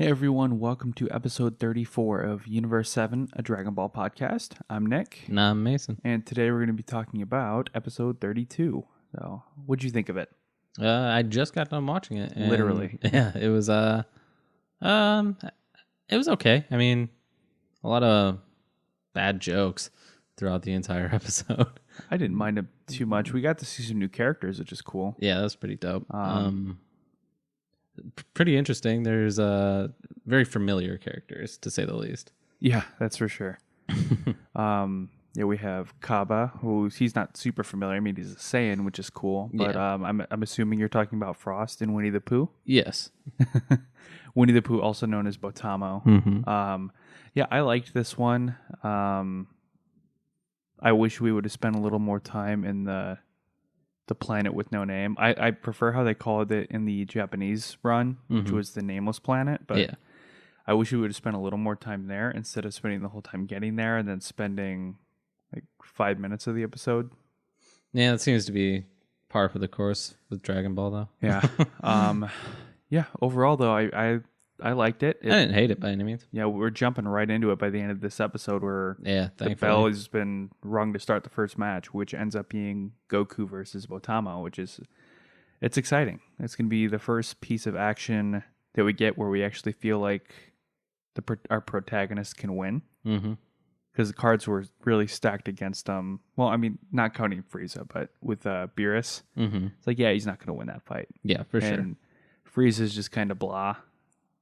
Hey everyone, welcome to episode 34 of Universe 7, a Dragon Ball podcast. I'm Nick. And I'm Mason. And today we're going to be talking about episode 32. So, what'd you think of it? I just got done watching it. And Literally. Yeah, it was okay. I mean, a lot of bad jokes throughout the entire episode. I didn't mind it too much. We got to see some new characters, which is cool. Yeah, that's pretty dope. Pretty interesting. There's very familiar characters, to say the least. Yeah, that's for sure. Yeah, we have Kaba, who he's not super familiar. I mean, he's a Saiyan, which is cool. But Yeah. I'm assuming you're talking about Frost and Winnie the Pooh. Yes. Winnie the Pooh, also known as Botamo. Mm-hmm. Yeah, I liked this one. I wish we would have spent a little more time in the planet with no name. I prefer how they called it in the Japanese run, which was the nameless planet. But Yeah. I wish we would have spent a little more time there instead of spending the whole time getting there and then spending like 5 minutes of the episode. Yeah, that seems to be par for the course with Dragon Ball, though. Yeah. Yeah. Overall, though, I liked it. I didn't hate it by any means. Yeah, we're jumping right into it by the end of this episode where Yeah, the thankfully. bell has been rung to start the first match, which ends up being Goku versus Botamo, it's exciting. It's going to be the first piece of action that we get where we actually feel like our protagonist can win. Mm-hmm. Because the cards were really stacked against them. Well, I mean, not counting Frieza, but with Beerus, Mm-hmm. it's like, yeah, he's not going to win that fight. Yeah, for sure. And Frieza's just kind of blah.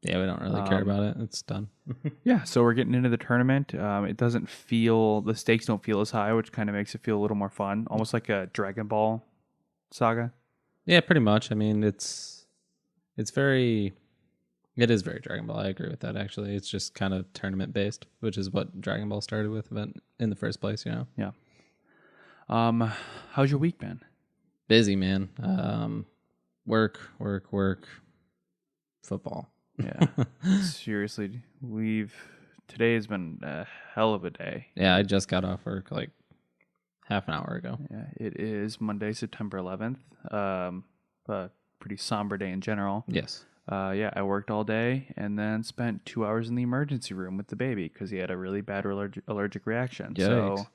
Yeah, we don't really care about it. It's done. Yeah, so we're getting into the tournament. It doesn't feel, the stakes don't feel as high, which kind of makes it feel a little more fun. Almost like a Dragon Ball saga. Yeah, pretty much. I mean, it is very Dragon Ball. I agree with that, actually. It's just kind of tournament based, which is what Dragon Ball started with in the first place, you know? Yeah. How's your week been? Busy, man. Work, football. Yeah. Seriously, today has been a hell of a day. Yeah, I just got off work like half an hour ago. Yeah, it is Monday, September 11th. A pretty somber day in general. Yes. Yeah, I worked all day and then spent 2 hours in the emergency room with the baby because he had a really bad allergic reaction. Yikes. So,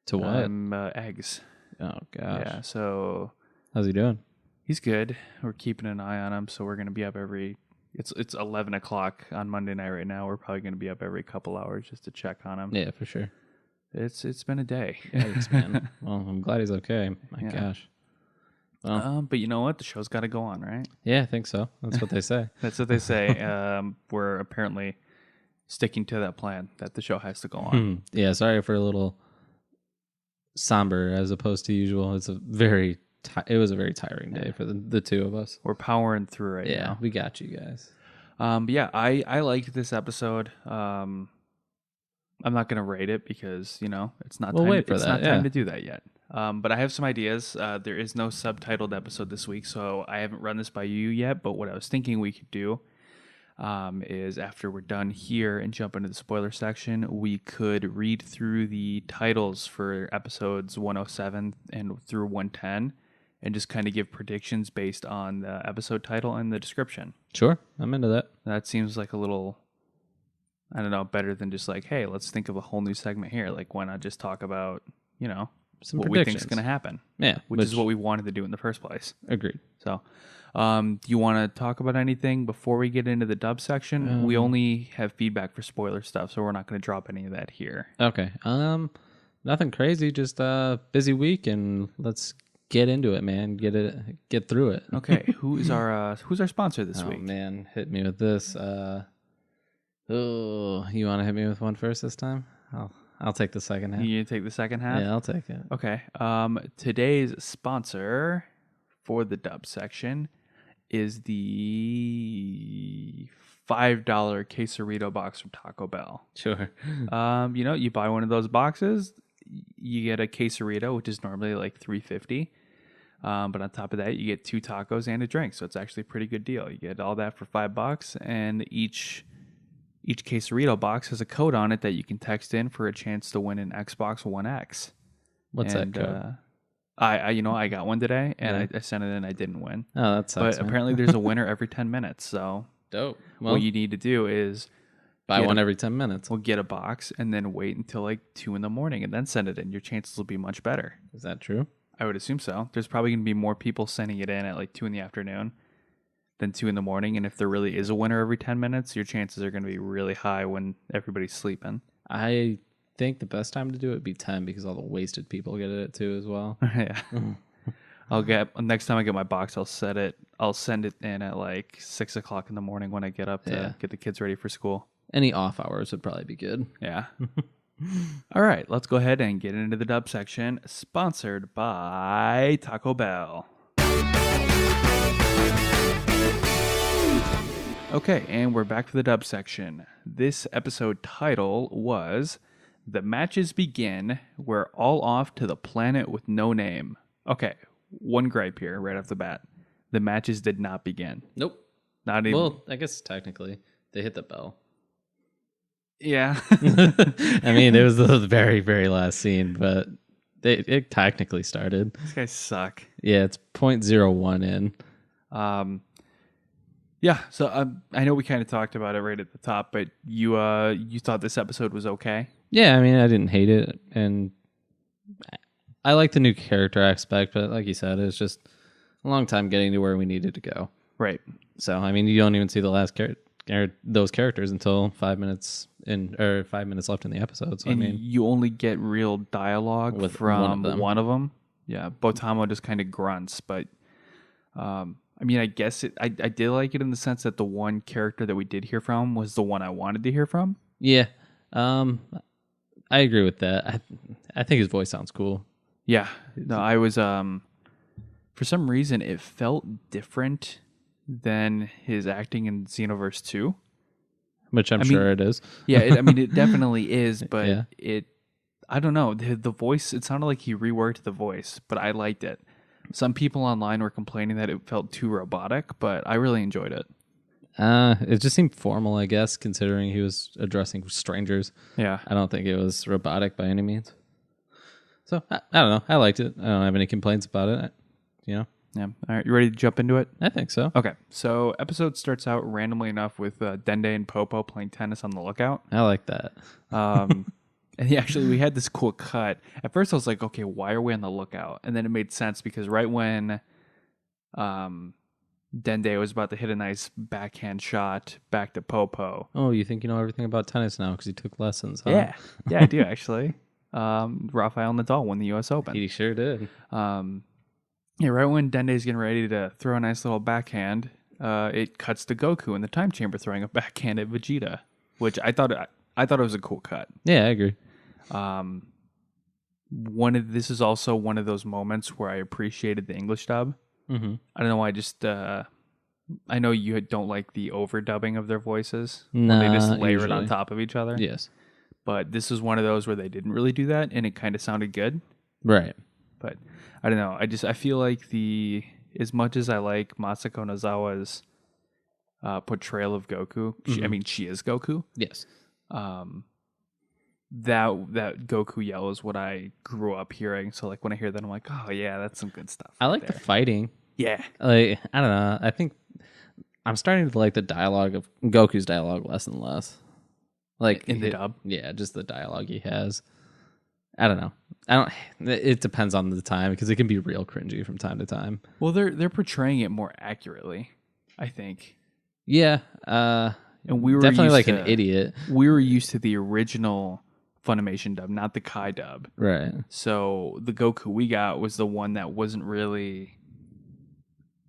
To what? Eggs. Oh, gosh. Yeah, so How's he doing? he's good. We're keeping an eye on him, so we're going to be up It's 11 o'clock on Monday night right now. We're probably going to be up every couple hours just to check on him. Yeah, for sure. It's been a day. Yikes, man. Well, I'm glad he's okay. My gosh. Well, But you know what? The show's got to go on, right? yeah, I think so. That's what they say. That's what they say. We're apparently sticking to that plan that the show has to go on. Yeah, sorry for a little somber as opposed to usual. It was a very tiring day for the two of us. We're powering through right now. Yeah, we got you guys. But yeah, I liked this episode. I'm not going to rate it because, it's not time to do that yet. But I have some ideas. There is no subtitled episode this week, so I haven't run this by you yet. But what I was thinking we could do is after we're done here and jump into the spoiler section, we could read through the titles for episodes 107 and through 110 and just kind of give predictions based on the episode title and the description. Sure, I'm into that. That seems like a little, I don't know, better than just like, hey, let's think of a whole new segment here. Like, why not just talk about, Some what we think predictions. is going to happen? Yeah, Which is what we wanted to do in the first place. Agreed. So, do you want to talk about anything before we get into the dub section? We only have feedback for spoiler stuff, so we're not going to drop any of that here. Okay. Nothing crazy. Just busy week, and let's get into it, man. Get through it. Okay, who's our sponsor this week? Oh man, hit me with this. You want to hit me with one first this time? I'll take the second half. You take the second half? Yeah, I'll take it. Okay. Today's sponsor for the dub section is the $5 quesarito box from Taco Bell. Sure. You buy one of those boxes, you get a quesarito, which is normally like $3.50. But on top of that, you get 2 tacos and a drink. So it's actually a pretty good deal. You get all that for $5, and each quesarito box has a code on it that you can text in for a chance to win an Xbox One X. What's that code? I got one today, and Yeah. I sent it in. I didn't win. Oh, that sucks. But apparently there's a winner every 10 minutes. So Dope. Well, what you need to do is buy one every 10 minutes. We'll get a box and then wait until like 2 a.m. and then send it in. Your chances will be much better. Is that true? I would assume so. There's probably going to be more people sending it in at like 2 p.m. than 2 a.m. And if there really is a winner every 10 minutes, your chances are going to be really high when everybody's sleeping. I think the best time to do it would be 10 because all the wasted people get it at 2 as well. Yeah. Next time I get my box, I'll send it in at like 6 o'clock in the morning when I get up to get the kids ready for school. Any off hours would probably be good. Yeah. All right, let's go ahead and get into the dub section, sponsored by Taco Bell. Okay, and we're back for the dub section. This episode title was The Matches Begin. We're all off to the planet with no name. Okay, one gripe here right off the bat. The matches did not begin. Nope. Not even. Well, I guess technically they hit the bell. Yeah. I mean, it was the very, very last scene, but it technically started. These guys suck. Yeah, it's 0.01 in. Yeah, so I know we kind of talked about it right at the top, but you thought this episode was okay? Yeah, I mean, I didn't hate it, and I like the new character aspect, but like you said, it's just a long time getting to where we needed to go. Right. So, I mean, you don't even see the last those characters until 5 minutes 5 minutes left in the episode. So, and I mean, you only get real dialogue from one of them. Yeah, Botamo just kind of grunts, but I mean, I guess I did like it in the sense that the one character that we did hear from was the one I wanted to hear from. Yeah, I agree with that. I think his voice sounds cool. Yeah, no, I was for some reason it felt different than his acting in Xenoverse 2. Which I'm sure it is. Yeah, it definitely is, but I don't know. The voice, it sounded like he reworked the voice, but I liked it. Some people online were complaining that it felt too robotic, but I really enjoyed it. It just seemed formal, I guess, considering he was addressing strangers. Yeah. I don't think it was robotic by any means. So, I don't know. I liked it. I don't have any complaints about it, Yeah. All right, you ready to jump into it? I think so. Okay, so episode starts out randomly enough with Dende and Popo playing tennis on the lookout. I like that. And we had this cool cut. At first I was like, okay, why are we on the lookout? And then it made sense because right when Dende was about to hit a nice backhand shot back to Popo. Oh, you think you know everything about tennis now because you took lessons, huh? Yeah, I do actually. Rafael Nadal won the U.S. Open. He sure did. Yeah, right when Dende's getting ready to throw a nice little backhand, it cuts to Goku in the time chamber throwing a backhand at Vegeta, which I thought it was a cool cut. Yeah, I agree. This is also one of those moments where I appreciated the English dub. Mm-hmm. I don't know. I know you don't like the overdubbing of their voices. No, they just layer it on top of each other. Yes, but this is one of those where they didn't really do that, and it kind of sounded good. Right. But I don't know. I feel like as much as I like Masako Nozawa's portrayal of Goku, she is Goku. Yes. That Goku yell is what I grew up hearing. So like when I hear that, I'm like, oh yeah, that's some good stuff. I like the fighting. Yeah. Like, I don't know. I think I'm starting to like the dialogue of Goku's dialogue less and less. Like in the dub? Yeah, just the dialogue he has. I don't know. It depends on the time because it can be real cringy from time to time. Well, they're portraying it more accurately, I think. Yeah. And we were definitely like an idiot. We were used to the original Funimation dub, not the Kai dub. Right. So the Goku we got was the one that wasn't really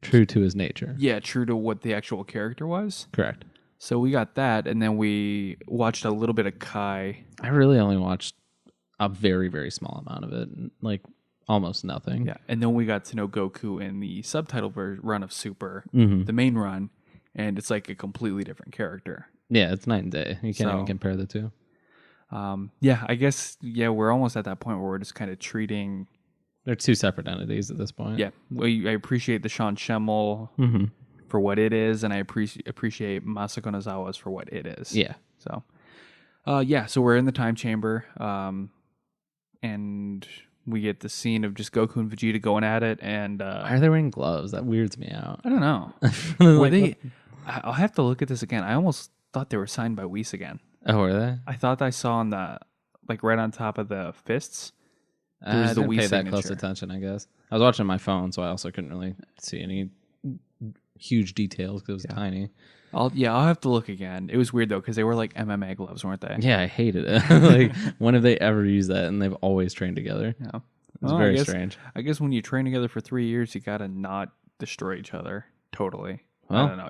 true to his nature. Yeah, true to what the actual character was. Correct. So we got that, and then we watched a little bit of Kai. I really only watched a very, very small amount of it, like almost nothing. Yeah, and then we got to know Goku in the subtitle run of Super, mm-hmm. the main run, and it's like a completely different character. Yeah, it's night and day. You can't even compare the two. Yeah, I guess, we're almost at that point where we're just kind of treating... They're two separate entities at this point. Yeah, I appreciate the Sean Schemmel mm-hmm. for what it is, and I appreciate Masako Nozawa's for what it is. Yeah. So, so we're in the time chamber, and we get the scene of just Goku and Vegeta going at it, and... why are they wearing gloves? That weirds me out. I don't know. I'll have to look at this again. I almost thought they were signed by Whis again. Oh, were they? I thought I saw on the right on top of the fists. I didn't pay that close attention, I guess. I was watching my phone, so I also couldn't really see any huge details because it was tiny. I'll have to look again. It was weird though because they were like MMA gloves, weren't they? Yeah, I hated it. Like, when have they ever used that? And they've always trained together. Yeah, it's very strange. I guess when you train together for 3 years, you gotta not destroy each other totally. Well, I don't know.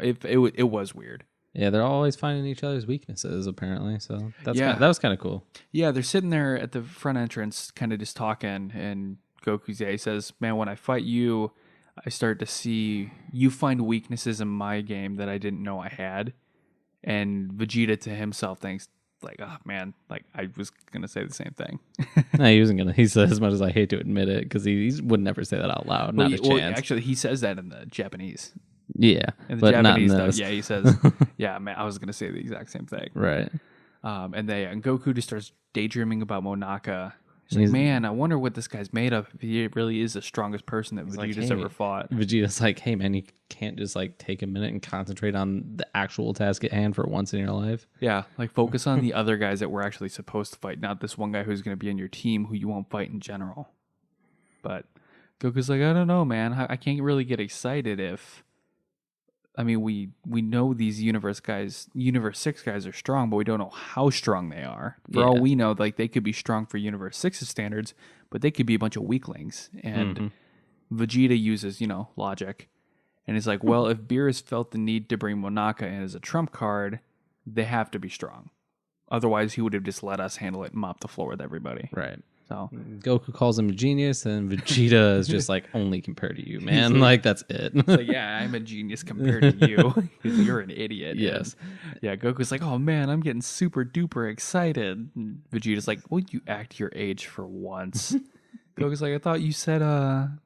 It was weird. Yeah, they're always finding each other's weaknesses apparently. So that was kind of cool. Yeah, they're sitting there at the front entrance, kind of just talking, and Goku's he says, "Man, when I fight you, I start to see you find weaknesses in my game that I didn't know I had." And Vegeta to himself thinks, like, "Oh man, like I was gonna say the same thing." No, he wasn't gonna. He said, as much as I hate to admit it, because he would never say that out loud. Not a chance. Actually, he says that in the Japanese. Yeah, but Japanese, not in this. Yeah, he says, "Yeah, man, I was gonna say the exact same thing." Right. And Goku just starts daydreaming about Monaka. He's like, man, I wonder what this guy's made of. If he really is the strongest person that Vegeta's ever fought. Vegeta's like, hey, man, you can't just like take a minute and concentrate on the actual task at hand for once in your life. Yeah, like focus on the other guys that we're actually supposed to fight, not this one guy who's going to be on your team who you won't fight in general. But Goku's like, I don't know, man. I can't really get excited if... I mean, we know these Universe 6 guys are strong, but we don't know how strong they are. For all we know, like they could be strong for Universe 6's standards, but they could be a bunch of weaklings. And Vegeta uses, logic. And it's like, well, if Beerus felt the need to bring Monaka in as a trump card, they have to be strong. Otherwise, he would have just let us handle it and mop the floor with everybody. Right. So Goku calls him a genius, and Vegeta is just like, only compared to you, man. Like, that's it. It's like, yeah, I'm a genius compared to you. You're an idiot. Yes. And, yeah, Goku's like, oh man, I'm getting super duper excited. And Vegeta's like, would you act your age for once? Goku's like, I thought you said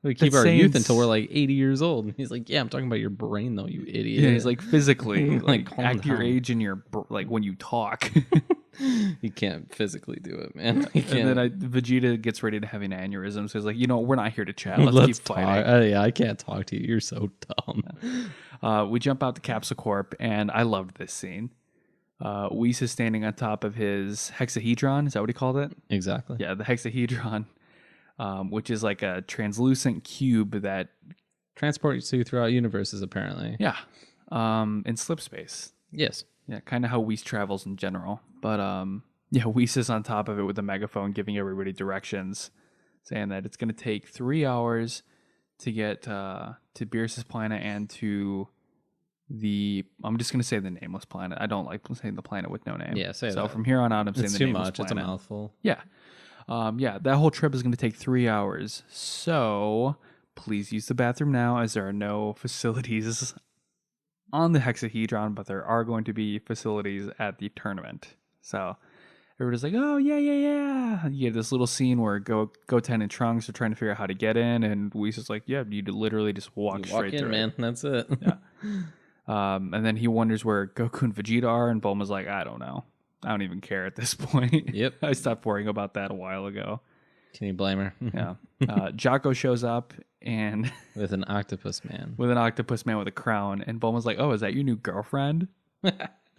we keep our youth until we're like 80 years old. And he's like, yeah, I'm talking about your brain though, you idiot. Yeah, he's like, physically, like act your age in your like when you talk. He can't physically do it, man. He can't. And then Vegeta gets ready to have an aneurysm, so he's like, we're not here to chat. Let's keep fighting. I can't talk to you. You're so dumb. We jump out to Capsule Corp, and I loved this scene. Whis is standing on top of his hexahedron. Is that what he called it? Exactly. Yeah, the hexahedron, which is like a translucent cube that transports you throughout universes, apparently. Yeah. In slip space. Yes. Yeah, kind of how Whis travels in general. But Whis is on top of it with a megaphone giving everybody directions, saying that it's going to take 3 hours to get to Beerus' planet and to I'm just going to say the nameless planet. I don't like saying the planet with no name. Yeah, say that. So from here on out, I'm saying the nameless planet. It's too much. It's a mouthful. Yeah. That whole trip is going to take 3 hours. So please use the bathroom now, as there are no facilities on the hexahedron, but there are going to be facilities at the tournament. So everybody's like, oh, yeah. You get this little scene where Goten and Trunks are trying to figure out how to get in, and Whis is like, yeah, you literally just walk straight through man. That's it. Yeah. And then he wonders where Goku and Vegeta are, and Bulma's like, I don't know. I don't even care at this point. Yep. I stopped worrying about that a while ago. Can you blame her? Yeah. Jocko shows up and with an octopus man. With an octopus man with a crown. And Bulma's like, oh, is that your new girlfriend?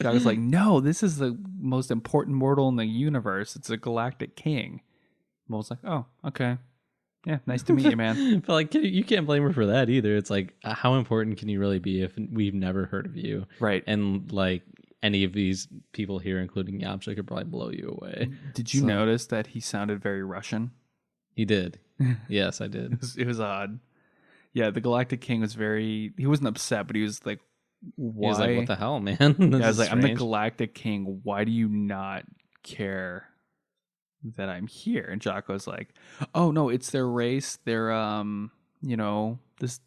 Jocko's like, no, this is the most important mortal in the universe. It's a galactic king. Bulma's like, oh, okay. Yeah, nice to meet you, man. But like, you can't blame her for that either. It's like, how important can you really be if we've never heard of you? Right. And like, any of these people here, including Yamcha, could probably blow you away. Did you notice that he sounded very Russian? He did. Yes, I did. It was odd. Yeah, the Galactic King was he wasn't upset, but he was like, why? He was like, what the hell, man? I was like, I'm the Galactic King. Why do you not care that I'm here? And Jocko's like, oh, no, it's their race. Their, this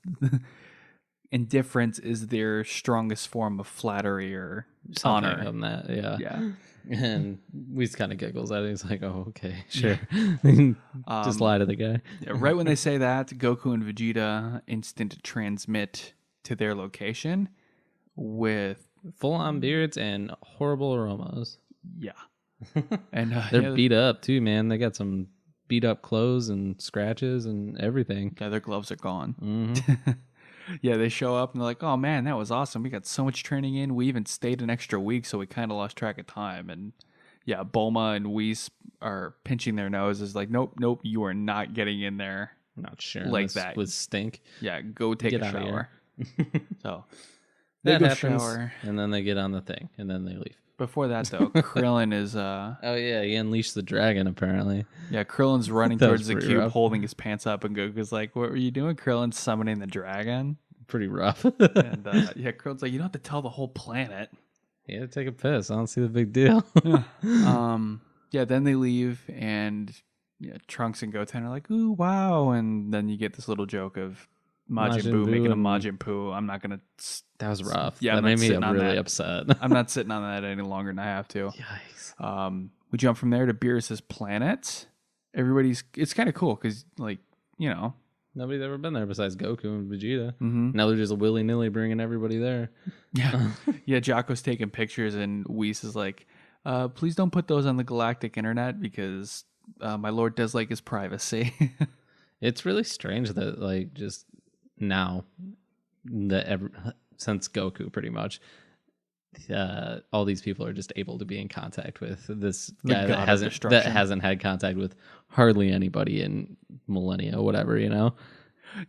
indifference is their strongest form of flattery or honor. On that, yeah. Yeah. And we kind of giggles at it. He's like, oh, okay, sure. Just lie to the guy. Yeah, right when they say that, Goku and Vegeta instant transmit to their location with full-on beards and horrible aromas. Yeah. And they're beat up too, man. They got some beat up clothes and scratches and everything. Yeah, their gloves are gone. Mm-hmm. Yeah, they show up and they're like, "Oh man, that was awesome. We got so much training in. We even stayed an extra week, so we kind of lost track of time." And yeah, Bulma and Whis are pinching their noses, like, "Nope, you are not getting in there." I'm not sharing like this that with stink. Yeah, go take Get a out of shower. So they that go happens, shower, and then they get on the thing, and then they leave. Before that, though, Krillin is Oh yeah, he unleashed the dragon apparently. Yeah, Krillin's running towards the cube, rough. holding his pants up, and Goku's like, "What were you doing?" Krillin's summoning the dragon. Pretty rough. And yeah, Krillin's like, "You don't have to tell the whole planet." He had to take a piss. I don't see the big deal. Yeah, then they leave, and Trunks and Goten are like, "Ooh, wow!" And then you get this little joke of Majin Buu making a Majin Buu. I'm not gonna. That was rough. Yeah, that made me really upset. I'm not sitting on that any longer than I have to. Yikes. We jump from there to Beerus's planet. It's kind of cool because, like, nobody's ever been there besides Goku and Vegeta. Mm-hmm. Now they're just willy-nilly bringing everybody there. Yeah. Yeah, Jocko's taking pictures, and Whis is like, please don't put those on the galactic internet because my lord does like his privacy. It's really strange that, like, just now, since Goku pretty much, all these people are just able to be in contact with this guy that hasn't had contact with hardly anybody in millennia, whatever,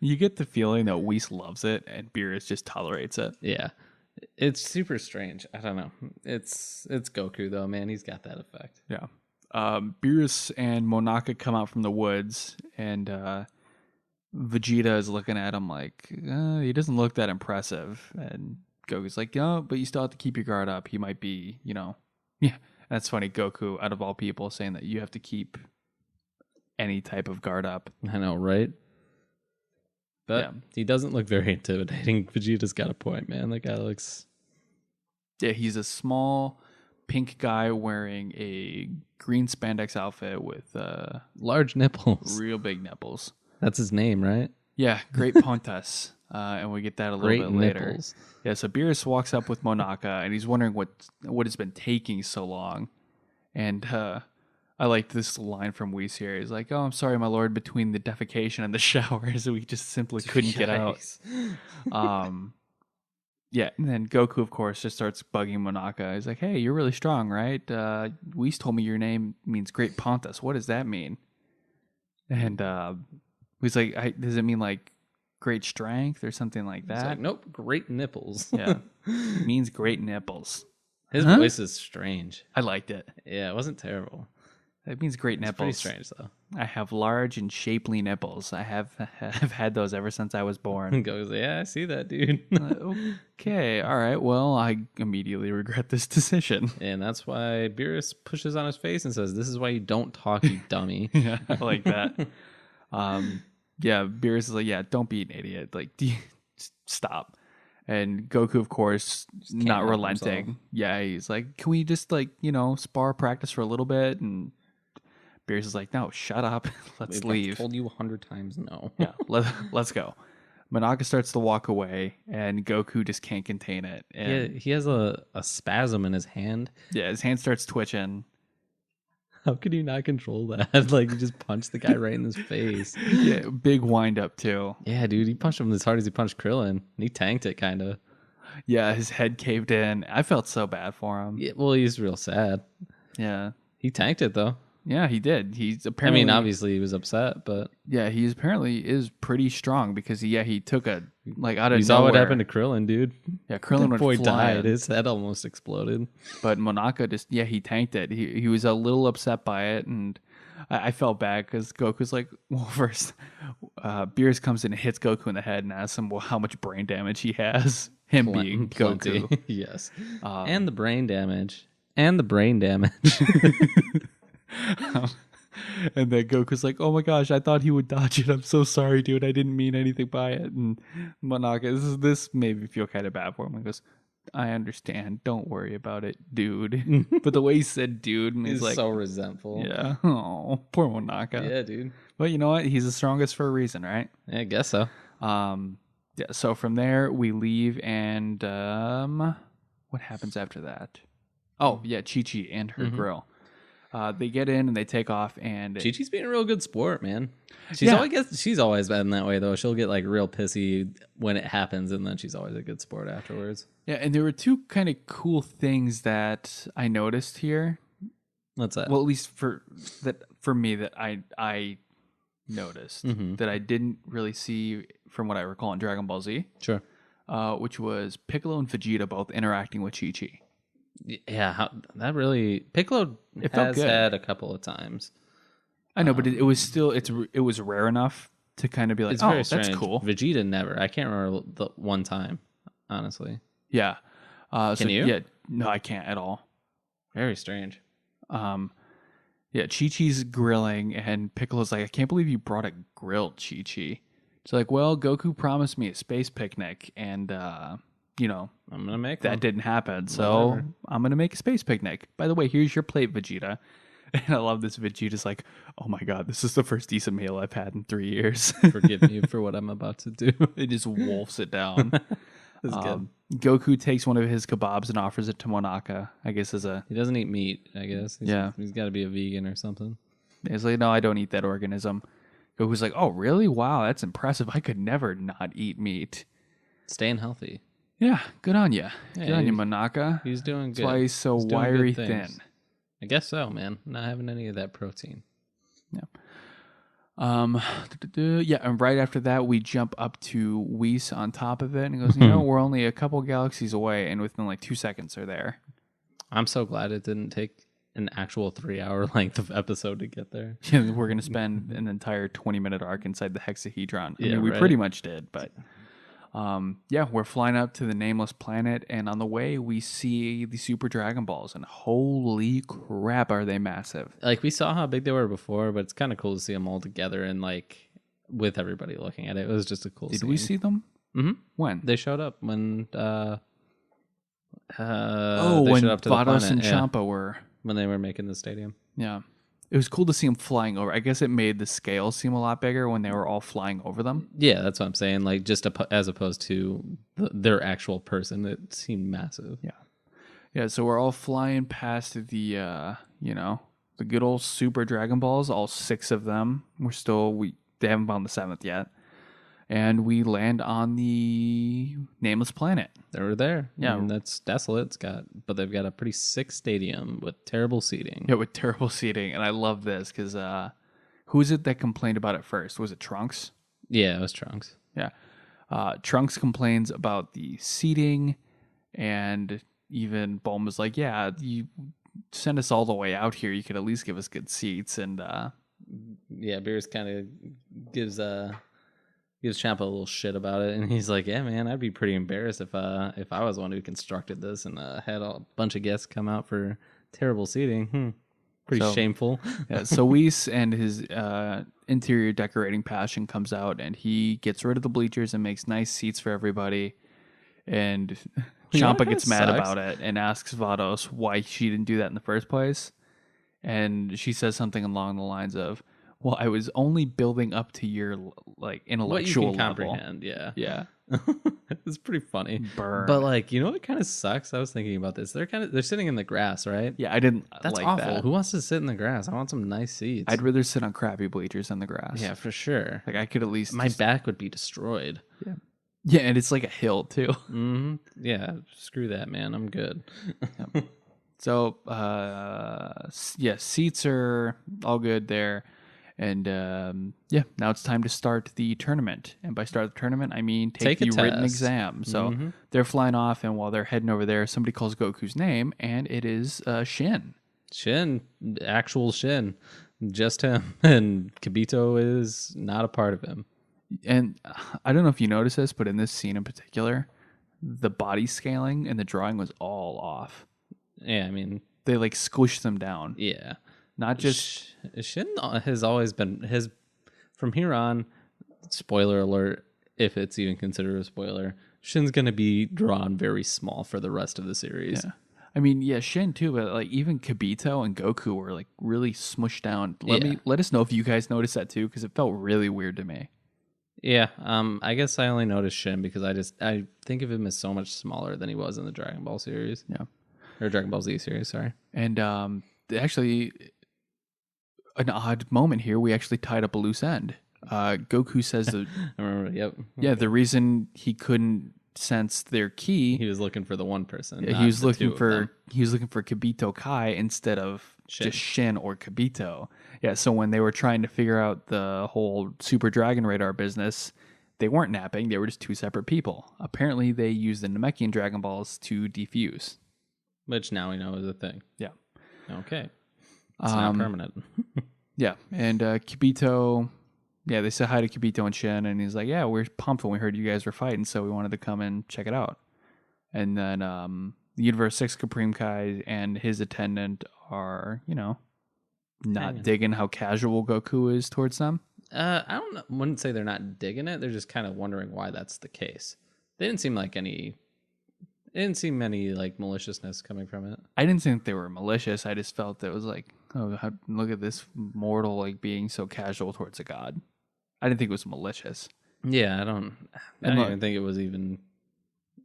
You get the feeling that Whis loves it and Beerus just tolerates it. Yeah. It's super strange. I don't know. It's Goku though, man. He's got that effect. Yeah. Beerus and Monaka come out from the woods, and Vegeta is looking at him like, he doesn't look that impressive. And Goku's like, but you still have to keep your guard up. He might be, Yeah, that's funny. Goku, out of all people, saying that you have to keep any type of guard up. I know, right? But he doesn't look very intimidating. Vegeta's got a point, man. That guy looks... Yeah, he's a small pink guy wearing a green spandex outfit with large nipples. Real big nipples. That's his name, right? Yeah, Great Pontus. And we get that a little bit later. Nipples. Yeah, so Beerus walks up with Monaka, and he's wondering what has been taking so long. And I like this line from Whis here. He's like, "Oh, I'm sorry, my lord, between the defecation and the showers, we just simply couldn't get out." Yeah, and then Goku, of course, just starts bugging Monaka. He's like, "Hey, you're really strong, right? Whis told me your name means Great Pontus. What does that mean?" And he's like, "Does it mean like great strength or something like that?" He's like, "Nope, great nipples." Yeah, it means great nipples. His voice is strange. I liked it. Yeah, it wasn't terrible. It means great nipples. It's pretty strange, though. I have large and shapely nipples. I have had those ever since I was born. Goes, yeah, I see that, dude. Okay, all right. Well, I immediately regret this decision. And that's why Beerus pushes on his face and says, "This is why you don't talk, you dummy." Yeah, I like that. Yeah, Beerus is like, "Yeah, don't be an idiot. Like, stop." And Goku, of course, not relenting. Himself. Yeah, he's like, "Can we just spar practice for a little bit?" And Beerus is like, "No, shut up. Let's leave." I've told you 100 times no. Yeah, let's go. Monaka starts to walk away, and Goku just can't contain it. And he has a spasm in his hand. Yeah, his hand starts twitching. How could you not control that? Like, you just punched the guy right in his face. Yeah, big wind up too. Yeah, dude, he punched him as hard as he punched Krillin. And he tanked it, kind of. Yeah, his head caved in. I felt so bad for him. Yeah, well, he's real sad. Yeah. He tanked it, though. Yeah, he did. He's apparently... obviously he was upset, but... Yeah, he apparently is pretty strong because, he took a... Like, out of nowhere... You saw what happened to Krillin, dude. Yeah, Krillin went flying. Died. His head almost exploded. But Monaka just... Yeah, he tanked it. He was a little upset by it, and I felt bad because Goku's like... Well, first, Beerus comes in and hits Goku in the head and asks him how much brain damage he has. Him being Goku. Yes. And the brain damage. And the brain damage. And then Goku's like, "Oh my gosh, I thought he would dodge it. I'm so sorry, dude. I didn't mean anything by it." And Monaka, this made me feel kind of bad for him. He goes, "I understand. Don't worry about it, dude." But the way he said "dude," he's like so resentful. Yeah. Oh, poor Monaka. Yeah, dude. But you know what? He's the strongest for a reason, right? Yeah, I guess so. Yeah. So from there we leave, and what happens after that? Oh yeah, Chi-Chi and her grill. They get in and they take off, and Chi-Chi's being a real good sport, man. She's always been that way, though. She'll get like real pissy when it happens, and then she's always a good sport afterwards. Yeah, and there were two kind of cool things that I noticed here. What's that? Well, at least for me that I noticed that I didn't really see from what I recall in Dragon Ball Z. Sure. Which was Piccolo and Vegeta both interacting with Chi-Chi. Yeah, that really Piccolo has had a couple of times. I know, but it was still it was rare enough to kind of be like, oh, that's cool. Vegeta never. I can't remember the one time, honestly. Yeah. Can you? Yeah. No, I can't at all. Very strange. Yeah, Chi-Chi's grilling, and Piccolo's like, I can't believe you brought a grilled Chi-Chi. It's like, well, Goku promised me a space picnic, and I'm gonna make that didn't happen, so I'm gonna make a space picnic. By the way, here's your plate, Vegeta. And I love this. Vegeta's like, oh my god, this is the first decent meal I've had in 3 years. Forgive me for what I'm about to do. It just wolfs it down. That's good. Goku takes one of his kebabs and offers it to Monaka. I guess he doesn't eat meat. I guess he's got to be a vegan or something. He's like, no, I don't eat that organism. Goku's like, oh really? Wow, that's impressive. I could never not eat meat. Staying healthy. Yeah, good on you. Good on you, Monaka. He's doing good. That's why he's so wiry thin. I guess so, man. Not having any of that protein. Yeah. Yeah, and right after that, we jump up to Whis on top of it, and he goes, we're only a couple galaxies away, and within like 2 seconds they're there. I'm so glad it didn't take an actual 3-hour length of episode to get there. Yeah, we're going to spend an entire 20-minute arc inside the hexahedron. I mean, we pretty much did, but... we're flying up to the nameless planet, and on the way we see the Super Dragon Balls, and holy crap, are they massive! Like, we saw how big they were before, but it's kind of cool to see them all together and like with everybody looking at it. It was just a cool scene. Did we see them? Mm-hmm. When they showed up? When when Vados and Champa were when they were making the stadium. Yeah. It was cool to see them flying over. I guess it made the scale seem a lot bigger when they were all flying over them. Yeah, that's what I'm saying. Like, just as opposed to their actual person, it seemed massive. Yeah. Yeah, so we're all flying past the good old Super Dragon Balls, all 6 of them. They haven't found the 7th yet. And we land on the nameless planet. They were there. Yeah. And that's desolate. But they've got a pretty sick stadium with terrible seating. Yeah, with terrible seating. And I love this because who is it that complained about it first? Was it Trunks? Yeah, it was Trunks. Yeah. Trunks complains about the seating, and even Bulma's like, yeah, you send us all the way out here. You could at least give us good seats. And Beerus kind of gives Champa a little shit about it, and he's like, yeah, man, I'd be pretty embarrassed if I was the one who constructed this and had a bunch of guests come out for terrible seating. Pretty shameful. Yeah, so Whis and his interior decorating passion comes out, and he gets rid of the bleachers and makes nice seats for everybody. And Champa gets mad about it and asks Vados why she didn't do that in the first place. And she says something along the lines of, well, I was only building up to your like intellectual what you can level. Comprehend, yeah. Yeah. It's pretty funny. Burn. But like, you know what kind of sucks? I was thinking about this. They're sitting in the grass, right? Yeah, I didn't That's like awful. that. Who wants to sit in the grass? I want some nice seats. I'd rather sit on crappy bleachers than the grass. Yeah, for sure. Like I could at least my back would be destroyed. Yeah. Yeah, and it's like a hill too. Mm-hmm. Yeah, screw that, man. I'm good. Yep. So, seats are all good there. And, now it's time to start the tournament. And by start the tournament, I mean take the written exam. So they're flying off, and while they're heading over there, somebody calls Goku's name, and it is Shin. Shin, actual Shin. Just him. And Kibito is not a part of him. And I don't know if you noticed this, but in this scene in particular, the body scaling and the drawing was all off. Yeah, I mean, they like squished them down. Yeah. Not just Shin has always been from here on, spoiler alert, if it's even considered a spoiler, Shin's going to be drawn very small for the rest of the series. Yeah. I mean, yeah, Shin too, but like even Kibito and Goku were like really smushed down. Let us know if you guys noticed that too, because it felt really weird to me. Yeah, I guess I only noticed Shin because I think of him as so much smaller than he was in the Dragon Ball series. Yeah. Or Dragon Ball Z series, sorry. And actually, an odd moment here. We actually tied up a loose end. Goku says that I remember. Yep. Yeah, the reason he couldn't sense their ki, he was looking for the one person. He was looking for Kibito Kai instead of just Shin or Kibito. Yeah, so when they were trying to figure out the whole Super Dragon Radar business, they weren't napping. They were just two separate people. Apparently, they used the Namekian Dragon Balls to defuse, which now we know is a thing. Yeah. Okay. It's not permanent. Yeah, and Kibito. Yeah, they said hi to Kibito and Shin, and he's like, yeah, we're pumped when we heard you guys were fighting, so we wanted to come and check it out. And then the Universe 6 Supreme Kai and his attendant are, not digging how casual Goku is towards them. I wouldn't say they're not digging it. They're just kind of wondering why that's the case. They didn't seem like any like maliciousness coming from it. I didn't think they were malicious. I just felt that it was like, oh, look at this mortal like being so casual towards a god. I didn't think it was malicious. Yeah, I don't even think it was even.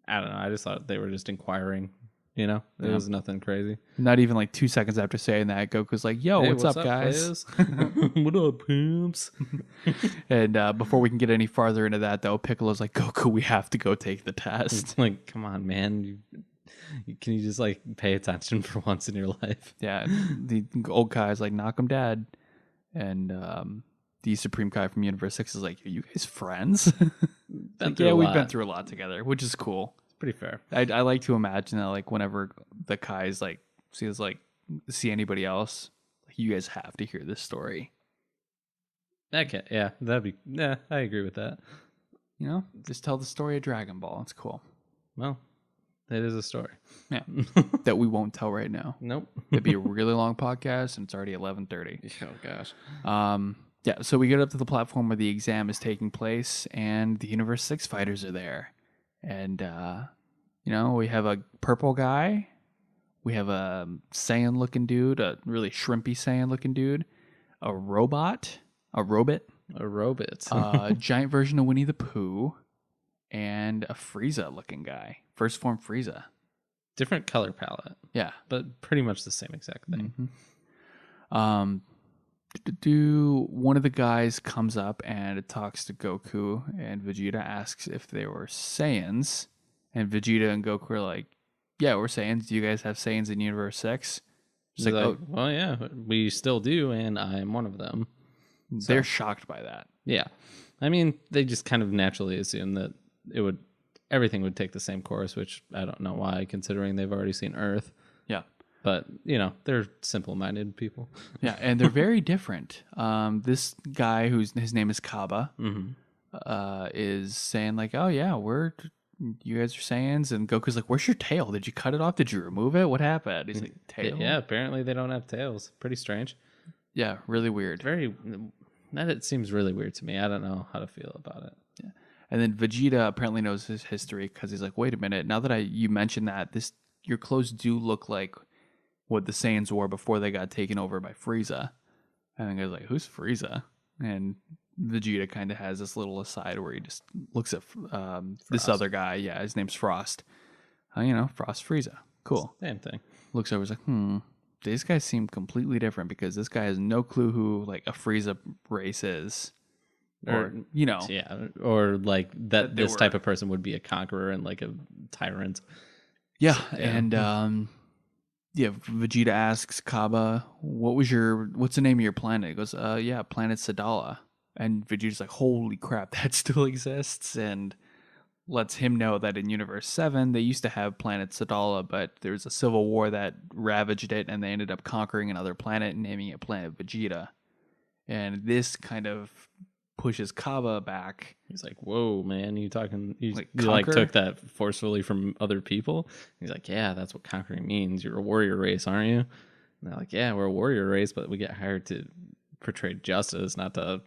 I don't know. I just thought they were just inquiring. It was nothing crazy. Not even like 2 seconds after saying that, Goku's like, "Yo, hey, what's up, guys? What up, pimps?" And before we can get any farther into that, though, Piccolo's like, "Goku, we have to go take the test." Like, come on, man. Can you just like pay attention for once in your life? Yeah, the old Kai's like, "Knock him dead," and the Supreme Kai from Universe 6 is like, are you guys friends? Like, yeah, we've been through a lot together, which is cool. It's pretty fair. I like to imagine that, like, whenever the Kai's like see anybody else, like, you guys have to hear this story. Okay, yeah, I agree with that. Just tell the story of Dragon Ball. It's cool. Well, it is a story. Yeah, that we won't tell right now. Nope. It'd be a really long podcast, and it's already 11:30. Oh gosh. Yeah, so we get up to the platform where the exam is taking place, and the Universe 6 fighters are there. And, we have a purple guy. We have a Saiyan-looking dude, a really shrimpy Saiyan-looking dude. A robot. A giant version of Winnie the Pooh. And a Frieza-looking guy. First form Frieza. Different color palette. Yeah. But pretty much the same exact thing. Mm-hmm. One of the guys comes up and talks to Goku, and Vegeta asks if they were Saiyans, and Vegeta and Goku are like, yeah, we're Saiyans. Do you guys have Saiyans in Universe 6? He's like, oh, well, yeah, we still do, and I'm one of them. They're shocked by that. Yeah. I mean, they just kind of naturally assume that everything would take the same course, which I don't know why, considering they've already seen Earth. Yeah. But, they're simple-minded people. Yeah, and they're very different. This guy, his name is Kaba, is saying, like, oh, yeah, you guys are Saiyans. And Goku's like, where's your tail? Did you cut it off? Did you remove it? What happened? He's like, tail? Yeah, apparently they don't have tails. Pretty strange. Yeah, really weird. It seems really weird to me. I don't know how to feel about it. Yeah. And then Vegeta apparently knows his history because he's like, wait a minute. Now that you mentioned that, your clothes do look like what the Saiyans wore before they got taken over by Frieza. And the guy's like, who's Frieza? And Vegeta kind of has this little aside where he just looks at this other guy. Yeah, his name's Frost. Frost Frieza. Cool. Same thing. Looks over, he's like, these guys seem completely different because this guy has no clue who like a Frieza race is. Or yeah, or like that this type of person would be a conqueror and like a tyrant. Yeah, and Vegeta asks Kaba, what's the name of your planet? He goes, planet Sadala. And Vegeta's like, holy crap, that still exists, and lets him know that in Universe 7 they used to have planet Sadala, but there was a civil war that ravaged it, and they ended up conquering another planet and naming it Planet Vegeta. And this kind of pushes Kaba back. He's like, whoa, man, you took that forcefully from other people? He's like, yeah, that's what conquering means. You're a warrior race, aren't you? And they're like, yeah, we're a warrior race, but we get hired to portray justice, not to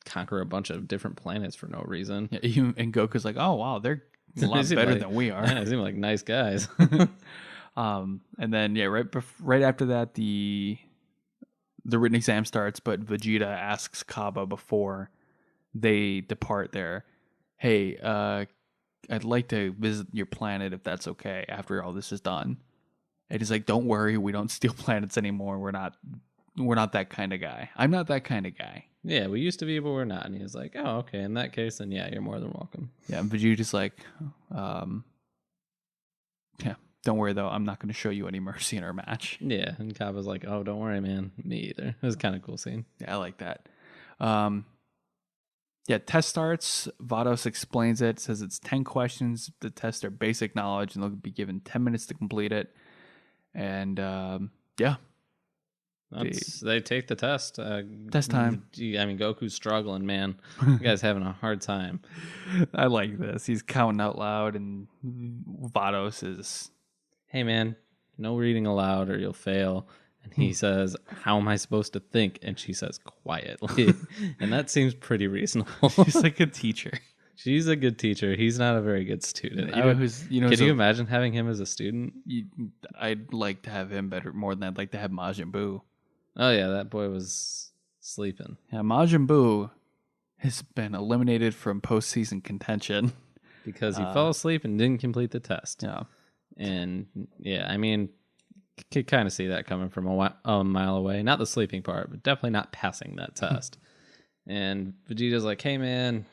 conquer a bunch of different planets for no reason. Yeah, and Goku's like, oh, wow, they're a lot better than we are. Yeah, they seem like nice guys. And then, right after that, the written exam starts, but Vegeta asks Kaba before they depart there, hey, I'd like to visit your planet if that's okay after all this is done. And he's like, don't worry, we don't steal planets anymore. We're not we're not that kind of guy. I'm not that kind of guy. Yeah, we used to be, but we're not. And he was like, oh, okay. In that case, then yeah, you're more than welcome. Yeah, and Vegeta's like, yeah, don't worry though. I'm not going to show you any mercy in our match. Yeah, and Cobb was like, oh, don't worry, man. Me either. It was kind of cool scene. Yeah, I like that. Yeah, test starts. Vados explains it. Says it's 10 questions. The tests are basic knowledge, and they'll be given 10 minutes to complete it. And yeah. They take the test. Test time. I mean, Goku's struggling, man. You guy's having a hard time. I like this. He's counting out loud, and Vados is, hey, man, no reading aloud or you'll fail. And he says, how am I supposed to think? And she says, quietly. And that seems pretty reasonable. She's like a teacher. She's a good teacher. He's not a very good student. Could you imagine having him as a student? I'd like to have him more than I'd like to have Majin Buu. Oh, yeah, that boy was sleeping. Yeah, Majin Buu has been eliminated from postseason contention. Because he fell asleep and didn't complete the test. Yeah. And, yeah, I mean, could kind of see that coming from a mile away. Not the sleeping part, but definitely not passing that test. And Vegeta's like, hey, man,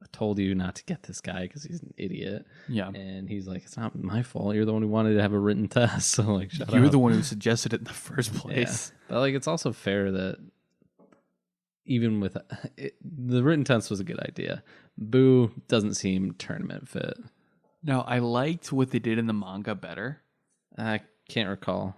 I told you not to get this guy because he's an idiot. Yeah. And he's like, it's not my fault. You're the one who wanted to have a written test. So, like, shut up. You're the one who suggested it in the first place. Yeah. But, like, it's also fair that even with the written test was a good idea. Boo doesn't seem tournament fit. No, I liked what they did in the manga better. I can't recall.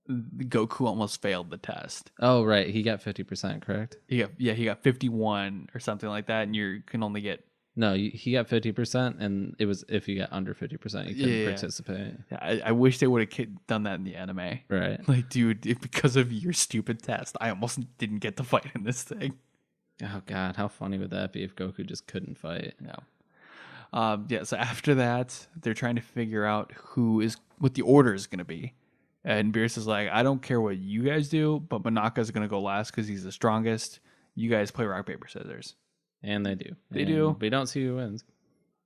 Goku almost failed the test. Oh, right. He got 50%, correct? He got 51 or something like that, and you can only get... No, he got 50%, and it was if you got under 50%, you couldn't participate. Yeah, I wish they would have done that in the anime. Right. Like, dude, because of your stupid test, I almost didn't get to fight in this thing. Oh, God, how funny would that be if Goku just couldn't fight? No. So after that, they're trying to figure out what the order is going to be. And Beerus is like, I don't care what you guys do, but Monaka's going to go last because he's the strongest. You guys play rock, paper, scissors. And they do. They do. We don't see who wins.